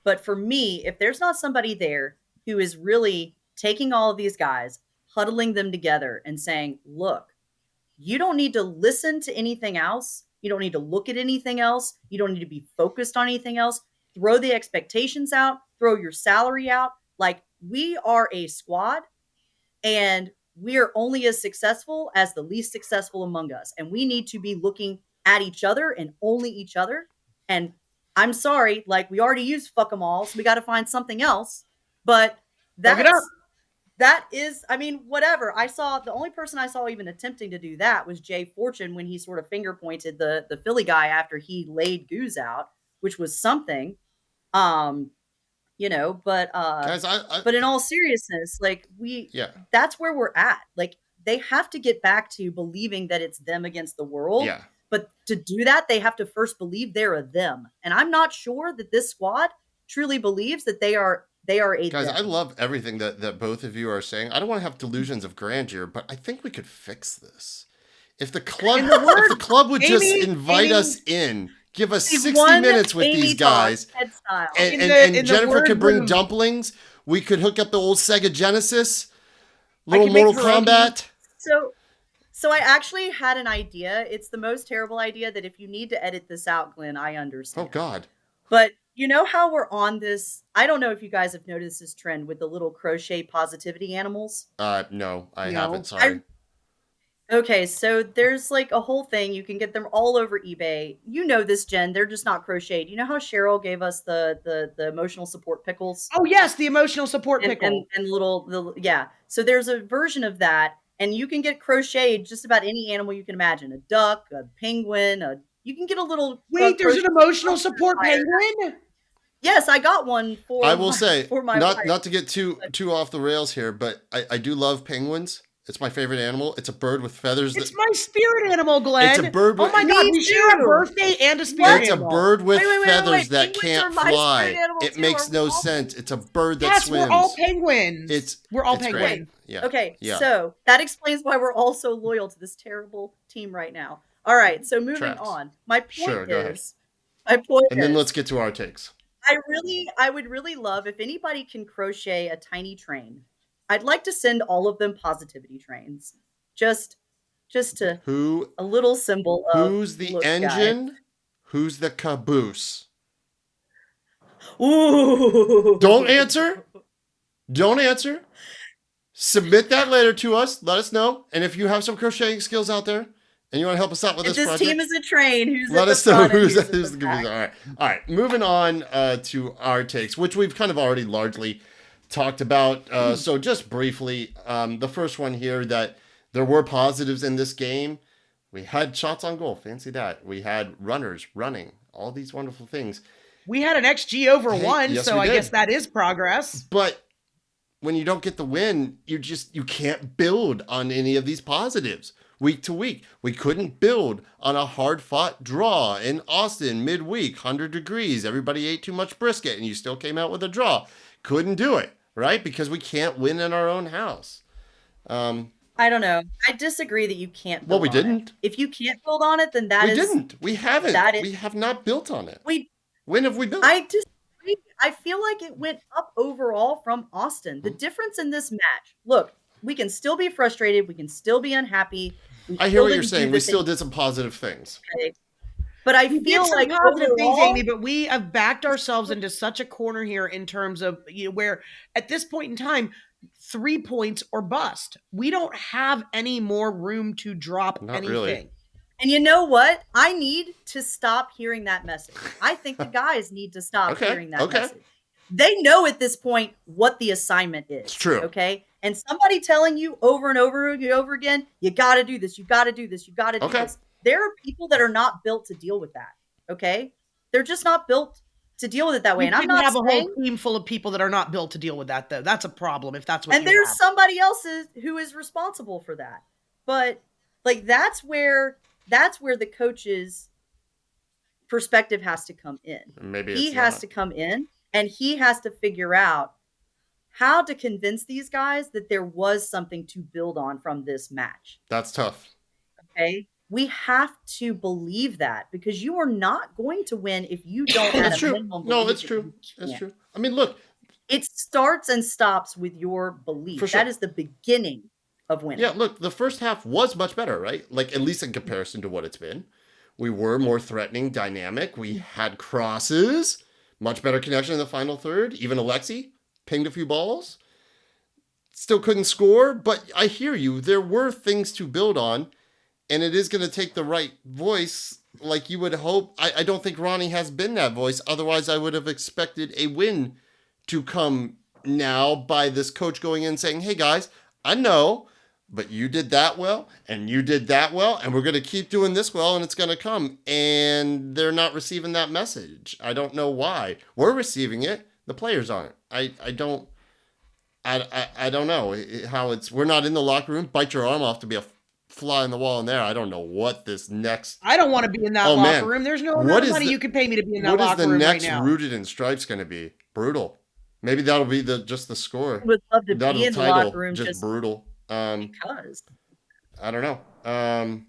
But for me, if there's not somebody there who is really taking all of these guys, huddling them together and saying, look, you don't need to listen to anything else. You don't need to look at anything else. You don't need to be focused on anything else. Throw the expectations out, throw your salary out. Like, we are a squad and we are only as successful as the least successful among us. And we need to be looking at each other and only each other. And I'm sorry, like we already used fuck them all. So we got to find something else. But that is, I mean, whatever. The only person I saw even attempting to do that was Jay Fortune when he sort of finger pointed the Philly guy after he laid Goose out, which was something. But guys, but in all seriousness, like that's where we're at. Like they have to get back to believing that it's them against the world. Yeah. But to do that, they have to first believe they're a them. And I'm not sure that this squad truly believes that they are a guys, them. I love everything that both of you are saying. I don't want to have delusions of grandeur, but I think we could fix this. If the club would just invite us in. Give us 60 minutes with these guys. And Jennifer could bring dumplings. We could hook up the old Sega Genesis. Little Mortal Kombat. So I actually had an idea. It's the most terrible idea that if you need to edit this out, Glenn, I understand. Oh, God. But you know how we're on this? I don't know if you guys have noticed this trend with the little crochet positivity animals. No, I haven't. Sorry. Okay, so there's like a whole thing. You can get them all over eBay. You know this, Jen. They're just not crocheted. You know how Cheryl gave us the emotional support pickles Oh yes, the emotional support and pickle. little yeah. So there's a version of that, and you can get crocheted just about any animal you can imagine: a duck, a penguin. You can get a little. Wait, there's an emotional support penguin. Yes, I got one I will say, for my not wife. not to get too off the rails here, but I do love penguins. It's my favorite animal. It's a bird with feathers. It's my spirit animal, Glenn. It's a bird with, oh my God, Me we share a too. birthday and a spirit It's a animal. bird with Wait. feathers that Penguins can't are my spirit fly. animal It too. makes Are no we all sense. It's a bird that Yes, swims. we're all penguins. We're all it's great. penguins. Yeah. Okay, Yeah. so that explains why we're all so loyal to this terrible team right now. All right, so moving Tracks. on. My point Sure, go ahead. is, my point And then is, let's get to our takes. I would really love if anybody can crochet a tiny train. I'd like to send all of them positivity trains. Just to a little symbol of Who's the look, engine? guys. Who's the caboose? Ooh. Don't answer. Don't answer. Submit that later to us. Let us know. And if you have some crocheting skills out there and you want to help us out with If this this project, team is a train, who's let at the us know front and who's who's the at the back? All right. Moving on to our takes, which we've kind of already largely talked about. So just briefly, the first one here, that there were positives in this game. We had shots on goal. Fancy that. We had runners running. All these wonderful things. We had an XG over 1, yes, so we I did. guess that is progress. But when you don't get the win, you can't build on any of these positives. Week to week, we couldn't build on a hard-fought draw in Austin midweek, 100 degrees. Everybody ate too much brisket, and you still came out with a draw. Couldn't do it, right? Because we can't win in our own house. I don't know. I disagree that you can't build we on didn't. it. If you can't build on it, then that we is... didn't. We haven't. That is, we have not built on it. We... When have we built? I disagree. I feel like it went up overall from Austin. The difference in this match, look, we can still be frustrated. We can still be unhappy. I hear what you're saying. We still did some positive things. Okay. But I feel like positive overall, things, Amy, but we have backed ourselves into such a corner here in terms of where at this point in time, 3 points or bust. We don't have any more room to drop anything. Really. And you know what? I need to stop hearing that message. I think the guys need to stop hearing that message. They know at this point what the assignment is. It's true. Okay. And somebody telling you over and over again, you got to do this. You got to do this. You got to do this. There are people that are not built to deal with that. Okay. They're just not built to deal with it that way. And I'm not have a whole team full of people that are not built to deal with that, though. That's a problem if that's what. And there's somebody else who is responsible for that. But like that's where the coach's perspective has to come in. Maybe he has to come in and he has to figure out how to convince these guys that there was something to build on from this match. That's tough. Okay. We have to believe that because you are not going to win if you don't have a minimum belief. No, it's true. It's true. I mean, look. It starts and stops with your belief. Sure. That is the beginning of winning. Yeah, look, the first half was much better, right? Like, at least in comparison to what it's been. We were more threatening, dynamic. We had crosses. Much better connection in the final third. Even Alexi pinged a few balls. Still couldn't score, but I hear you. There were things to build on, and it is going to take the right voice like you would hope. I don't think Ronnie has been that voice. Otherwise, I would have expected a win to come now by this coach going in saying, hey, guys, I know, but you did that well, and you did that well, and we're going to keep doing this well, and it's going to come. And they're not receiving that message. I don't know why. We're receiving it. The players aren't. I don't know how it's. We're not in the locker room. Bite your arm off to be a fly on the wall in there. I don't know what this next. I don't want to be in that locker room. There's no amount of money you could pay me to be in that locker room right now. What is the next Rooted in Stripes going to be? Brutal. Maybe that'll be just the score. I would love to be in the locker room. Just brutal. Because I don't know.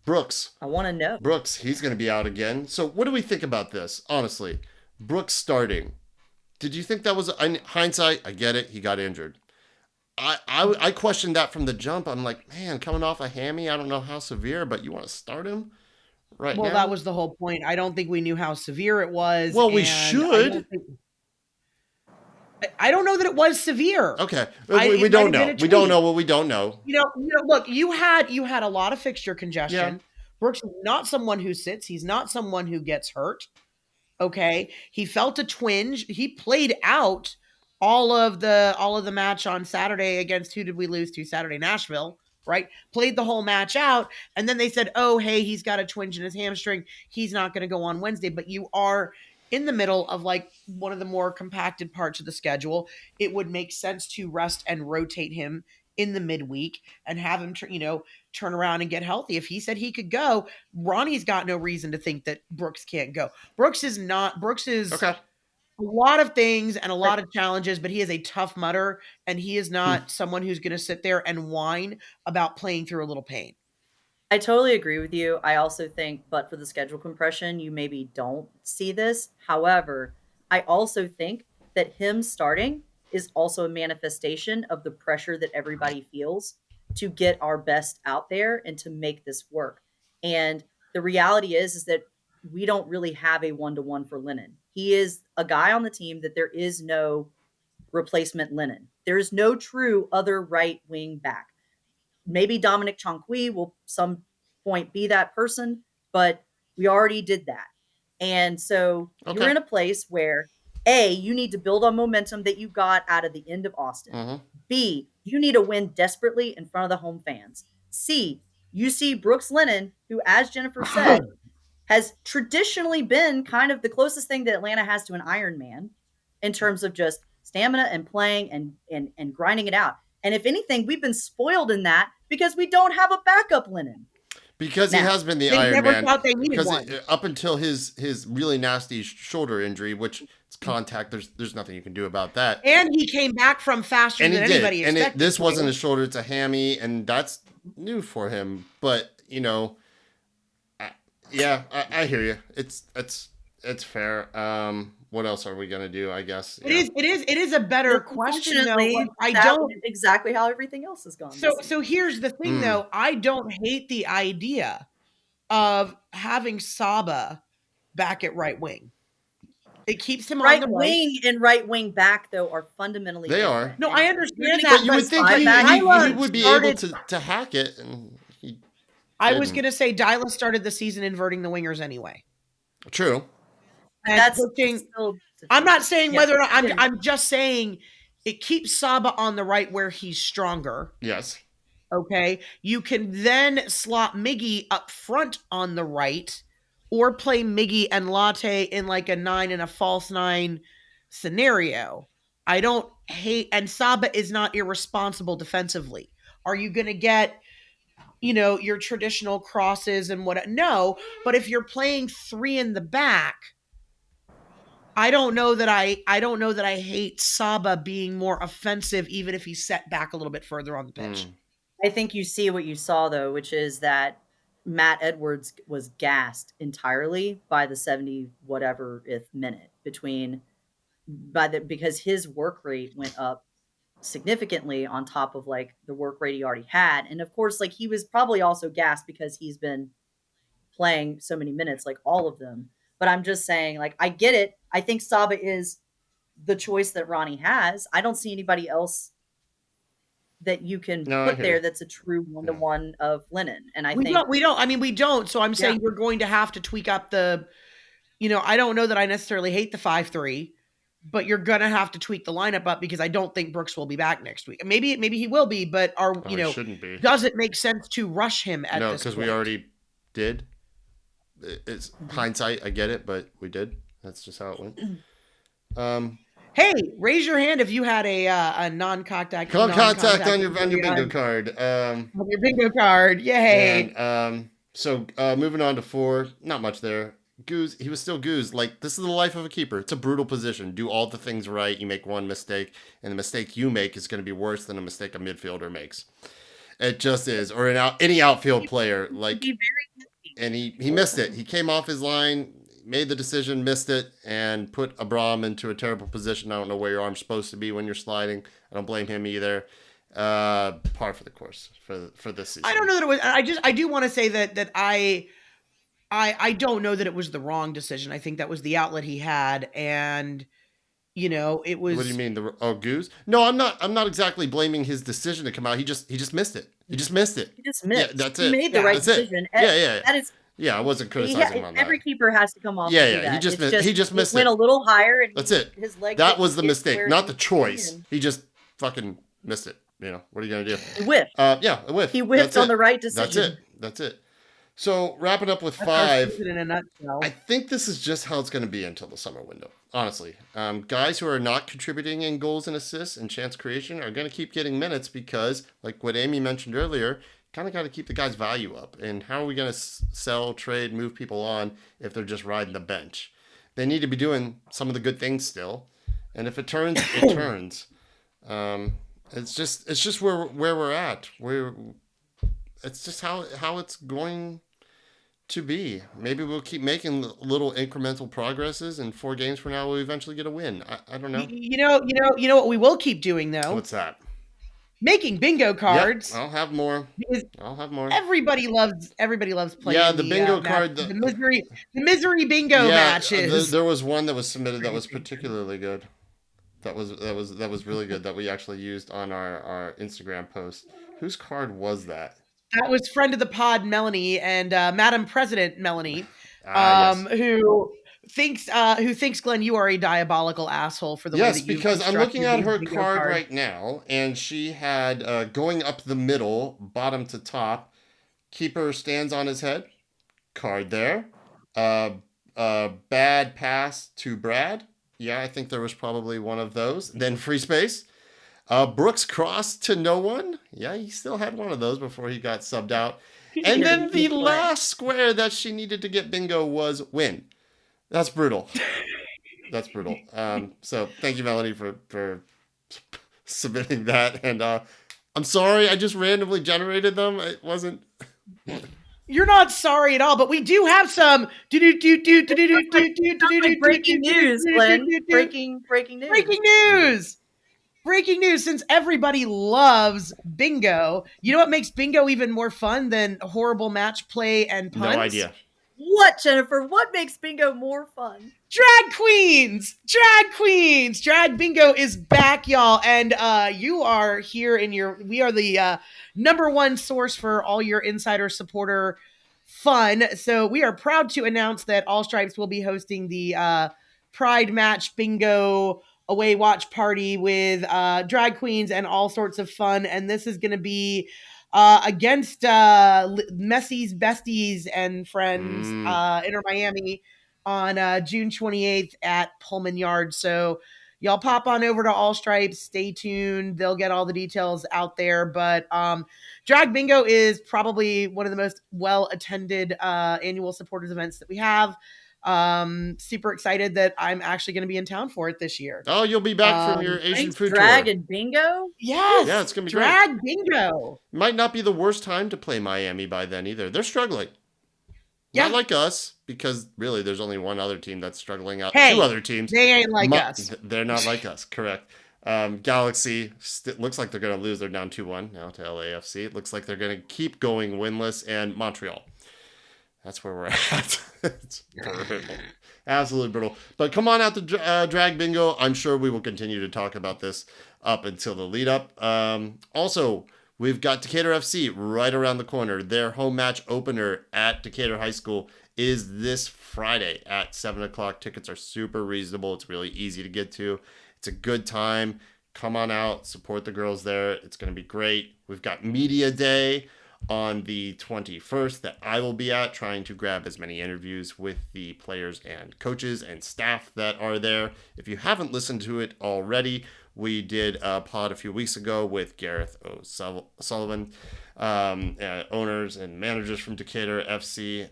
Brooks. I want to know. Brooks, he's going to be out again. So what do we think about this? Honestly, Brooks starting. Did you think that was in hindsight? I get it. He got injured. I questioned that from the jump. I'm like, man, coming off a hammy, I don't know how severe, but you want to start him right now? Well, that was the whole point. I don't think we knew how severe it was. Well, we should. I don't know that it was severe. Okay, we don't know. We don't know what we don't know. Look, you had a lot of fixture congestion. Yeah. Brooks is not someone who sits. He's not someone who gets hurt. Okay, he felt a twinge. He played out all of the match on Saturday against, who did we lose to Saturday? Nashville, right? Played the whole match out, and then they said, "Oh, hey, he's got a twinge in his hamstring. He's not going to go on Wednesday." But you are in the middle of like one of the more compacted parts of the schedule. It would make sense to rest and rotate him in the midweek and have him, turn around and get healthy. If he said he could go, Ronnie's got no reason to think that Brooks can't go. Brooks is Okay. a lot of things and a lot of challenges, but he is a tough mutter, and he is not someone who's going to sit there and whine about playing through a little pain. I totally agree with you. I also think, but for the schedule compression, you maybe don't see this. However, I also think that him starting is also a manifestation of the pressure that everybody feels to get our best out there and to make this work. And the reality is that we don't really have a one-to-one for Lennon. He is a guy on the team that there is no replacement Lennon. There is no true other right wing back. Maybe Dominic Chankwi will some point be that person, but we already did that. And so you're in a place where A, you need to build on momentum that you got out of the end of Austin. B, you need to win desperately in front of the home fans. C, you see Brooks Lennon, who, as Jennifer said, has traditionally been kind of the closest thing that Atlanta has to an Iron Man in terms of just stamina and playing and grinding it out. And if anything, we've been spoiled in that because we don't have a backup Lennon. Because he has been the Iron Man. Because up until his really nasty shoulder injury, which it's contact, there's nothing you can do about that. And he came back from faster than anybody expected. And this wasn't a shoulder; it's a hammy, and that's new for him. But I hear you. It's fair. What else are we gonna do? I guess it is a better question though. I don't exactly how everything else has gone. So here's the thing though. I don't hate the idea of having Saba back at right wing. It keeps him right on the wing and right wing back though are fundamentally they different. are. No, I understand that. But you would think he would be able to hack it, and I was going to say Dyla started the season inverting the wingers anyway. True. And that's I'm not saying whether or not I'm just saying it keeps Saba on the right where he's stronger. Yes. Okay. You can then slot Miggy up front on the right, or play Miggy and Latte in like a 9 and a false 9 scenario. I don't hate, and Saba is not irresponsible defensively. Are you going to get your traditional crosses and what? No, but if you're playing 3 in the back, I don't know that I hate Saba being more offensive, even if he's set back a little bit further on the pitch. I think you see what you saw though, which is that Matt Edwards was gassed entirely by the 70 whatever-th minute because his work rate went up significantly on top of like the work rate he already had. And of course, like he was probably also gassed because he's been playing so many minutes, like all of them. But I'm just saying, like, I get it. I think Saba is the choice that Ronnie has. I don't see anybody else that you can put there that's a true one-to-one of Lennon. And we don't. So I'm saying you're going to have to tweak up the, I don't know that I necessarily hate the 5-3, but you're going to have to tweak the lineup up because I don't think Brooks will be back next week. Maybe he will be, but shouldn't be. Does it make sense to rush him at this point? No, because we already did. It's hindsight, I get it, but we did. That's just how it went. Hey, raise your hand if you had a non-contact. Contact on your bingo card. On your bingo card, yay! And so moving on to 4, not much there. Goose, he was still Goose. Like, this is the life of a keeper. It's a brutal position. Do all the things right. You make one mistake, and the mistake you make is going to be worse than a mistake a midfielder makes. It just is, or any outfield player. Like. And he missed it. He came off his line, made the decision, missed it, and put Abram into a terrible position. I don't know where your arm's supposed to be when you're sliding. I don't blame him either. Par for the course for this season. I don't know that it was. I do want to say that I don't know that it was the wrong decision. I think that was the outlet he had, and It was. What do you mean? Goose? No, I'm not. I'm not exactly blaming his decision to come out. He just missed it. He just missed it. He just Yeah, missed. that's He it. made the Yeah, right That's it. decision. Yeah. That is, Yeah, I wasn't criticizing him on that. every keeper has to come off Yeah, and do yeah. that. He just It's missed. He just missed went it. a little higher, and That's it. His leg. That was the hit mistake, where not he the was choice. and He just fucking missed it. What are you gonna do? He whiffed. Yeah, a whiff. He whiffed That's on it. the right That's decision. it. That's it. So wrapping up with That's our 5. season in a nutshell. I think this is just how it's going to be until the summer window. Honestly, guys who are not contributing in goals and assists and chance creation are going to keep getting minutes because, like what Amy mentioned earlier, kind of got to keep the guys' value up. And how are we going to sell, trade, move people on if they're just riding the bench? They need to be doing some of the good things still, and if it turns, it turns. It's just where we're at. It's just how it's going to be. Maybe we'll keep making little incremental progresses, and 4 games from now we'll eventually get a win. I don't know. You know what we will keep doing though? What's that? Making bingo cards. Yep, I'll have more. Because I'll have more. everybody loves playing. Yeah, the bingo card. The misery bingo matches. There was one that was submitted that was particularly good. That was really good that we actually used on our Instagram post. Whose card was that? That was friend of the pod Melanie and Madam President Melanie, Yes. who thinks Glenn, you are a diabolical asshole for the way that you've because I'm looking at her bingo card cards. right now, and she had going up the middle, bottom to top, keeper stands on his head, card there. Bad pass to Brad. Yeah, I think there was probably one of those. Then free space. Brooks cross to no one. Yeah, he still had one of those before he got subbed out. And then the last square that she needed to get bingo was win. That's brutal. That's brutal. So thank you, Melanie, for submitting that. And I'm sorry, I just randomly generated them. It wasn't. You're not sorry at all, but we do have some Breaking news, Glenn. Breaking news. Breaking news. Breaking news, since everybody loves bingo, you know what makes bingo even more fun than horrible match play and punts? No idea. What, Jennifer? What makes bingo more fun? Drag queens! Drag queens! Drag bingo is back, y'all. And you are here we are the number one source for all your insider supporter fun. So we are proud to announce that All Stripes will be hosting the Pride Match Bingo away watch party with drag queens and all sorts of fun. And this is going to be against Messi's besties and friends, Inter Miami, on June 28th at Pullman Yard. So y'all pop on over to All Stripes. Stay tuned. They'll get all the details out there. But Drag Bingo is probably one of the most well-attended annual supporters events that we have. Super excited that I'm actually going to be in town for it this year. Oh, you'll be back from your Asian food drag tour. and bingo? Yes. Yeah, it's going to be drag great. bingo. Might not be the worst time to play Miami by then either. They're struggling. Yeah. Not like us, because really there's only one other team that's struggling out. Hey, 2 other teams. They ain't like us. They're not like us, correct. Galaxy looks like they're going to lose. They're down 2-1 now to LAFC. It looks like they're going to keep going winless. And Montreal. That's where we're at. It's brutal. Absolutely brutal. But come on out to Drag Bingo. I'm sure we will continue to talk about this up until the lead up. Also, we've got Decatur FC right around the corner. Their home match opener at Decatur High School is this Friday at 7 o'clock. Tickets are super reasonable. It's really easy to get to. It's a good time. Come on out. Support the girls there. It's going to be great. We've got Media Day on the 21st that I will be at, trying to grab as many interviews with the players and coaches and staff that are there. If you haven't listened to it already, we did a pod a few weeks ago with Gareth O'Sullivan, owners and managers from Decatur FC.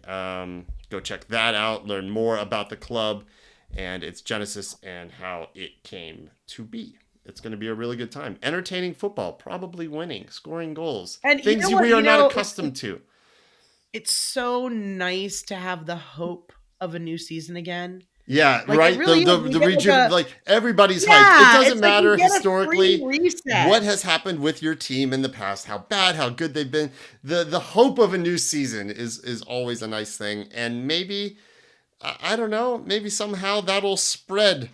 Go check that out, learn more about the club and its genesis and how it came to be. It's going to be a really good time. Entertaining football, probably winning, scoring goals. And things we are not accustomed to. It's so nice to have the hope of a new season again. Yeah, like, right. Really the region, like everybody's hyped. It doesn't matter historically what has happened with your team in the past, how bad, how good they've been. The hope of a new season is always a nice thing. And maybe, I don't know, maybe somehow that'll spread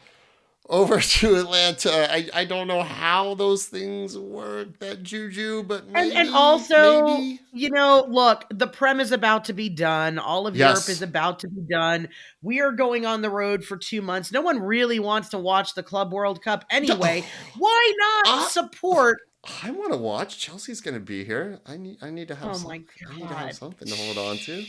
over to Atlanta. I don't know how those things work, that juju, but maybe. And also, maybe. Look, the Prem is about to be done. All of Europe is about to be done. We are going on the road for 2 months. No one really wants to watch the Club World Cup anyway. Why not support? I want to watch. Chelsea's going to be here. I need to have my God. I need to have something to hold on to.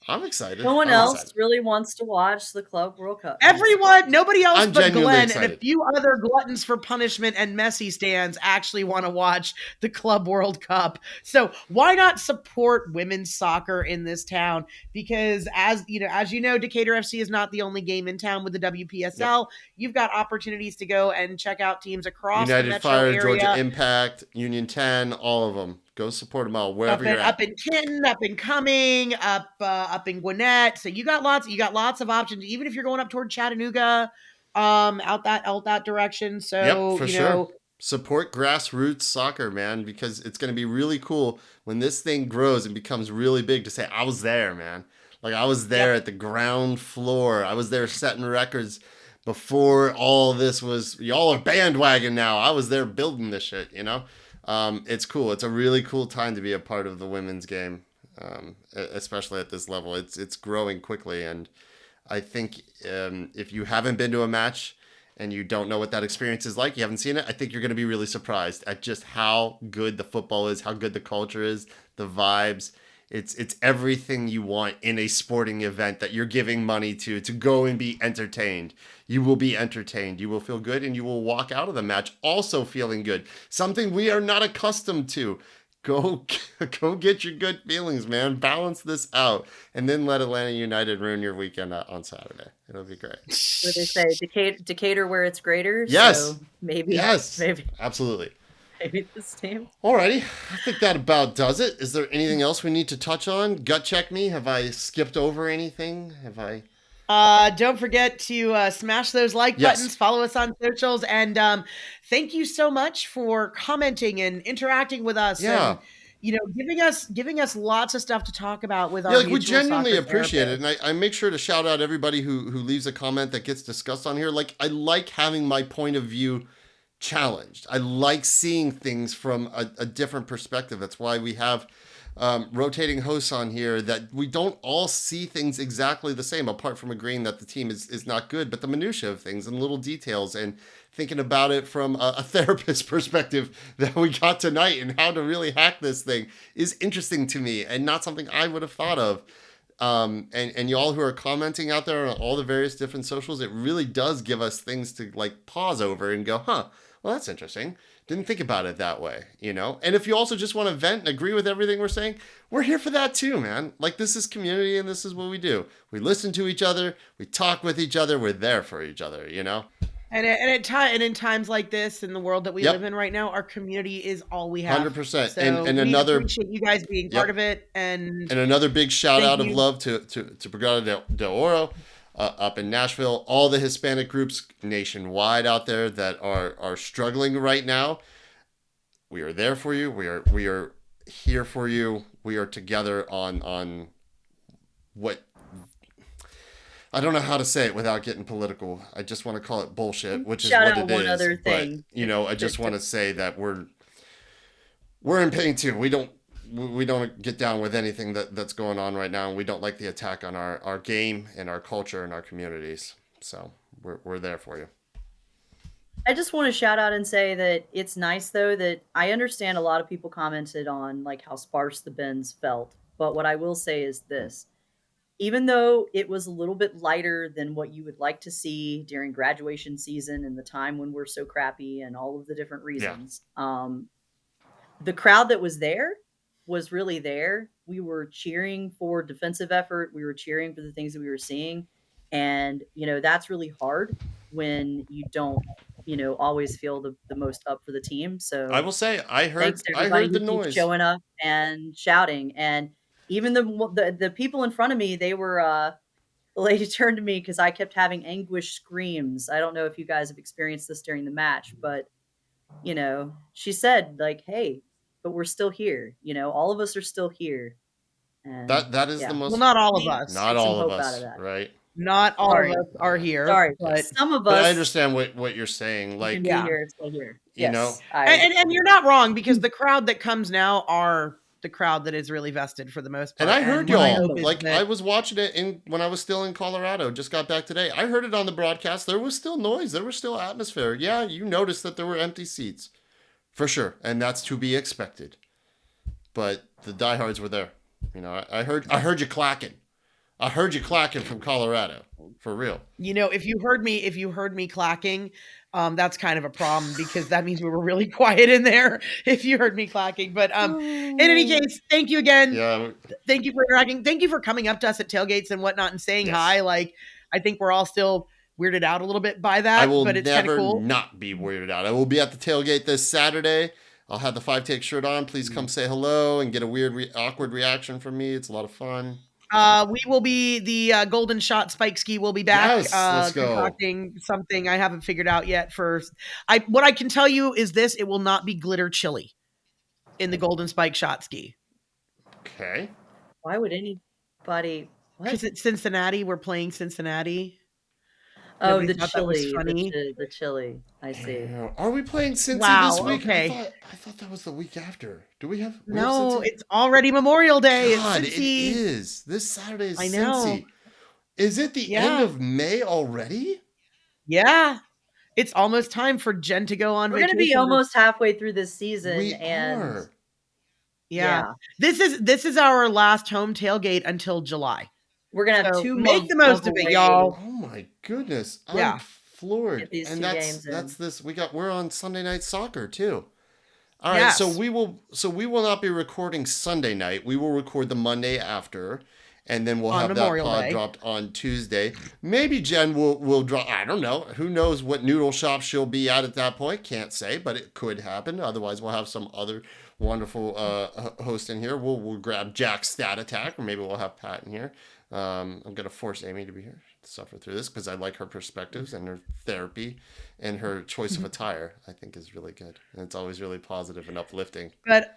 I'm excited. No one else really wants to watch the Club World Cup. Everyone, nobody else I'm but Glenn excited. and a few other gluttons for punishment and Messi stands actually want to watch the Club World Cup. So why not support women's soccer in this town? Because as you know, Decatur FC is not the only game in town with the WPSL. Yep. You've got opportunities to go and check out teams across United the metro Fire, area. Georgia Impact, Union 10, all of them. Go support them all wherever you're at. Up in Canton, up in Cumming, up in Gwinnett. So you got lots of options. Even if you're going up toward Chattanooga, out that direction. So for sure. Support grassroots soccer, man, because it's going to be really cool when this thing grows and becomes really big to say, I was there, man. Like I was there at the ground floor. I was there setting records before all this was, y'all are bandwagon now. I was there building this shit, It's cool. It's a really cool time to be a part of the women's game, especially at this level. It's growing quickly, and I think if you haven't been to a match and you don't know what that experience is like, you haven't seen it, I think you're going to be really surprised at just how good the football is, how good the culture is, the vibes. It's everything you want in a sporting event that you're giving money to go and be entertained. You will be entertained. You will feel good, and you will walk out of the match also feeling good. Something we are not accustomed to. Go get your good feelings, man. Balance this out, and then let Atlanta United ruin your weekend on Saturday. It'll be great. What they say, Decatur where it's greater. Yes. So maybe. Yes. Maybe. Absolutely. Maybe this team. Alrighty, I think that about does it. Is there anything else we need to touch on? Gut check me. Have I skipped over anything? Have I? Don't forget to smash those like buttons, follow us on socials, and thank you so much for commenting and interacting with us. Yeah. And, giving us lots of stuff to talk about with our we genuinely appreciate it. And I make sure to shout out everybody who leaves a comment that gets discussed on here. Like, I like having my point of view challenged. I like seeing things from a different perspective. That's why we have rotating hosts on here, that we don't all see things exactly the same, apart from agreeing that the team is not good, but the minutia of things and little details and thinking about it from a therapist perspective that we got tonight and how to really hack this thing is interesting to me and not something I would have thought of. And y'all who are commenting out there on all the various different socials, it really does give us things to like pause over and go, well, that's interesting. Didn't think about it that way, And if you also just want to vent and agree with everything we're saying, we're here for that too, man. Like, this is community and this is what we do. We listen to each other. We talk with each other. We're there for each other, And in times like this, in the world that we live in right now, our community is all we have. 100%. So and we another appreciate you guys being part of it. And another big shout out of love to Brigada de Oro. Up in Nashville, all the Hispanic groups nationwide out there that are struggling right now. We are there for you. We are here for you. We are together on what, I don't know how to say it without getting political. I just want to call it bullshit, which is what it is. One other thing. But I just want to say that we're in pain too. We don't get down with anything that's going on right now, and we don't like the attack on our game and our culture and our communities. So we're there for you. I just want to shout out and say that it's nice, though, that I understand a lot of people commented on like how sparse the bins felt. But what I will say is this: even though it was a little bit lighter than what you would like to see during graduation season and the time when we're so crappy and all of the different reasons, the crowd that was there was really there. We were cheering for defensive effort. We were cheering for the things that we were seeing. And, that's really hard when you don't, always feel the most up for the team. So I will say, I heard the noise showing up and shouting. And even the people in front of me, they were, the lady turned to me because I kept having anguish screams. I don't know if you guys have experienced this during the match, but, she said like, hey, but we're still here. All of us are still here. And that is the most. Well, not all of us. Not all of us, right? Not all of us are here. Sorry, but some of But us I understand what you're saying. Like, can be here and still here. you know, and you're not wrong, because the crowd that comes now are the crowd that is really vested for the most part. And I heard what y'all. Like, I was watching it when I was still in Colorado. Just got back today. I heard it on the broadcast. There was still noise. There was still atmosphere. Yeah, you noticed that there were empty seats, for sure, and that's to be expected. But the diehards were there. You know, I heard you clacking. I heard you clacking from Colorado, for real. You know, if you heard me clacking, that's kind of a problem, because that means we were really quiet in there if you heard me clacking. But in any case, thank you again. Yeah. Thank you for interacting. Thank you for coming up to us at tailgates and whatnot and saying hi. Like, I think we're all still weirded out a little bit by that, but it's kind of cool. Not be weirded out. I will be at the tailgate this Saturday. I'll have the 5 Take shirt on. Please come say hello and get a weird, awkward reaction from me. It's a lot of fun. We will be the Golden Shot Spike Ski will be back. Yes, let's go. Concocting something I haven't figured out yet. What I can tell you is this: it will not be glitter chili in the Golden Spike Shot Ski. Okay. Why would anybody? Because it's Cincinnati. We're playing Cincinnati. Oh, the chili. The chili. I see. Are we playing Cincy this week? Okay. I thought that was the week after. Do we have? No, it's already Memorial Day. God, it's it is. This Saturday is I know. Cincy. Is it the end of May already? Yeah. It's almost time for Jen to go on vacation. We're going to be almost halfway through this season. We are. Yeah. This is our last home tailgate until July. We're going to have 2 months. Make the most of it, y'all. Oh my goodness. I'm floored. And that's this. We're on Sunday night soccer too. All right, so we will not be recording Sunday night. We will record the Monday after, and then we'll have Memorial that pod dropped on Tuesday. Maybe Jen will drop. I don't know. Who knows what noodle shop she'll be at that point? Can't say, but it could happen. Otherwise, we'll have some other wonderful host in here. We'll grab Jack's Stat Attack, or maybe we'll have Pat in here. I'm gonna force Amy to be here to suffer through this because I like her perspectives and her therapy and her choice of attire. I think is really good, and it's always really positive and uplifting. But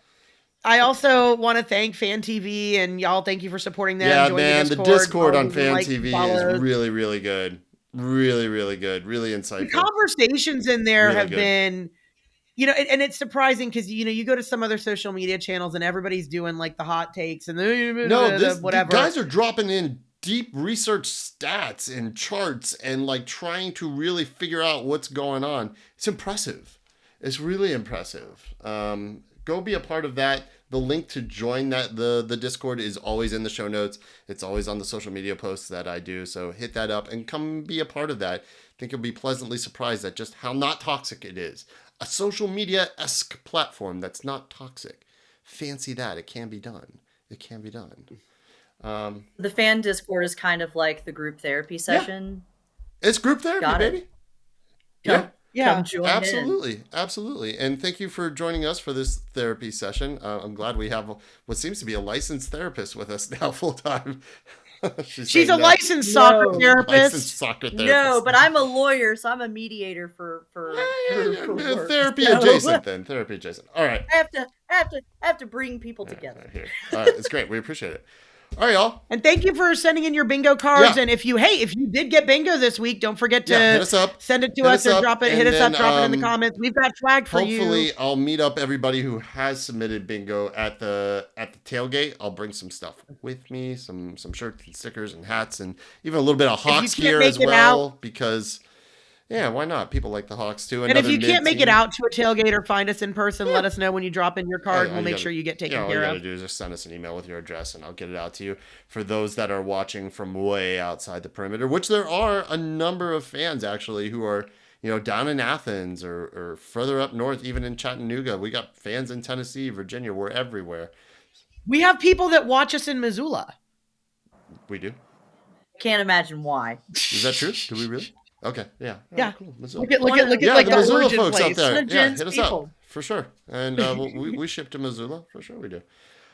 I also want to thank FanTV and y'all. Thank you for supporting them. Yeah, man, the Discord on FanTV is really, really good. Really, really good. Really insightful. The conversations in there have been, and it's surprising because you go to some other social media channels and everybody's doing like the hot takes and whatever. The guys are dropping in deep research stats and charts and like trying to really figure out what's going on. It's impressive. It's really impressive. Go be a part of that. The link to join the Discord is always in the show notes. It's always on the social media posts that I do. So hit that up and come be a part of that. I think you'll be pleasantly surprised at just how not toxic it is. A social media-esque platform that's not toxic. Fancy that. It can be done. It can be done. The fan Discord is kind of like the group therapy session. Yeah. It's group therapy, baby. Yeah, absolutely. And thank you for joining us for this therapy session. I'm glad we have what seems to be a licensed therapist with us now full time. She's a licensed soccer therapist. No, but I'm a lawyer, so I'm a mediator for therapy adjacent. Then therapy adjacent. All right. I have to bring people together. All right, it's great. We appreciate it. All right, y'all. And thank you for sending in your bingo cards. Yeah. And if you did get bingo this week, don't forget to hit us up. Send it to us or drop it. Hit us up, drop it in the comments. We've got swag for you. Hopefully, I'll meet up everybody who has submitted bingo at the tailgate. I'll bring some stuff with me, some shirts and stickers and hats, and even a little bit of Hawks gear as well. Because why not? People like the Hawks too. And if you can't make it out to a tailgate or find us in person, let us know when you drop in your card. We'll make sure you get taken care of. All you gotta do is just send us an email with your address, and I'll get it out to you. For those that are watching from way outside the perimeter, which there are a number of fans actually who are down in Athens or further up north, even in Chattanooga. We got fans in Tennessee, Virginia. We're everywhere. We have people that watch us in Missoula. We do. Can't imagine why. Is that true? Do we really? Okay, yeah. Yeah. Cool. Missoula. Look at like the Missoula folks place. out there. Yeah, hit us up for sure. And we ship to Missoula for sure. We do.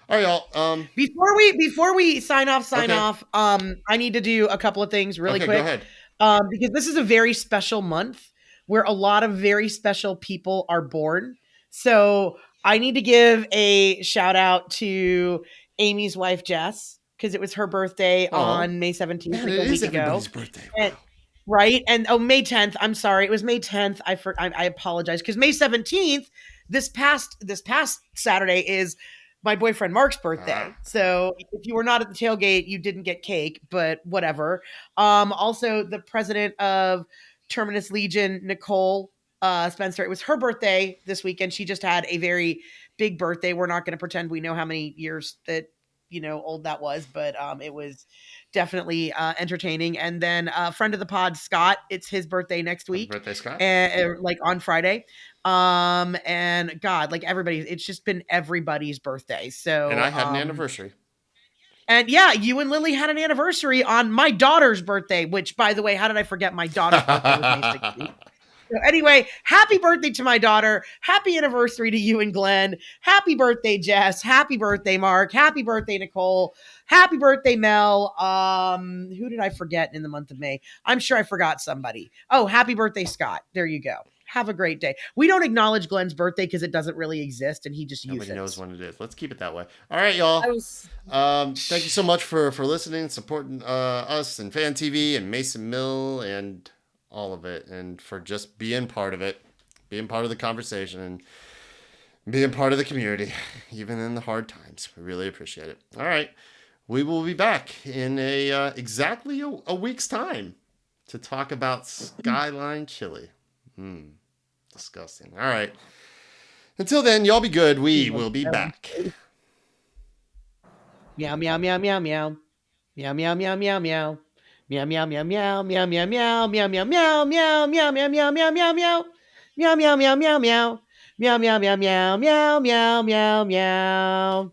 All right, y'all. Before we sign off. I need to do a couple of things really quick. Go ahead. Because this is a very special month where a lot of very special people are born. So I need to give a shout out to Amy's wife, Jess. because it was her birthday on May 17th, man, like it a is week ago. everybody's birthday. Wow. Right. And May 10th. I'm sorry. It was May 10th. I apologize, because May 17th, this past Saturday, is my boyfriend Mark's birthday. So if you were not at the tailgate, you didn't get cake, but whatever. Also the president of Terminus Legion, Nicole Spencer, it was her birthday this weekend. She just had a very big birthday. We're not going to pretend we know how many years that old that was, but it was definitely entertaining. And then a friend of the pod, Scott, it's his birthday next week. Happy birthday, Scott. And like on Friday. And God, like it's just been everybody's birthday. So and I had an anniversary. And yeah, you and Lily had an anniversary on my daughter's birthday, which, by the way, how did I forget my daughter's birthday was May 16th? So anyway, happy birthday to my daughter. Happy anniversary to you and Glenn. Happy birthday, Jess. Happy birthday, Mark. Happy birthday, Nicole. Happy birthday, Mel. Who did I forget in the month of May? I'm sure I forgot somebody. Oh, happy birthday, Scott. There you go. Have a great day. We don't acknowledge Glenn's birthday because it doesn't really exist, and he just uses it. Nobody knows when it is. Let's keep it that way. All right, y'all. Thank you so much for listening, supporting us and FanTV and Mason Mill and all of it, and for just being part of it, being part of the conversation, and being part of the community, even in the hard times. We really appreciate it. All right. We will be back in exactly a week's time to talk about Skyline Chili. Disgusting. All right. Until then, y'all be good. We will be back. Meow, meow, meow, meow, meow. Meow, meow, meow, meow, meow. Meow, meow, meow, meow, meow, meow, meow, meow, meow, meow, meow, meow, meow, meow, meow, meow, meow. Meow, meow, meow, meow, meow. Meow, meow, meow, meow, meow, meow, meow, meow.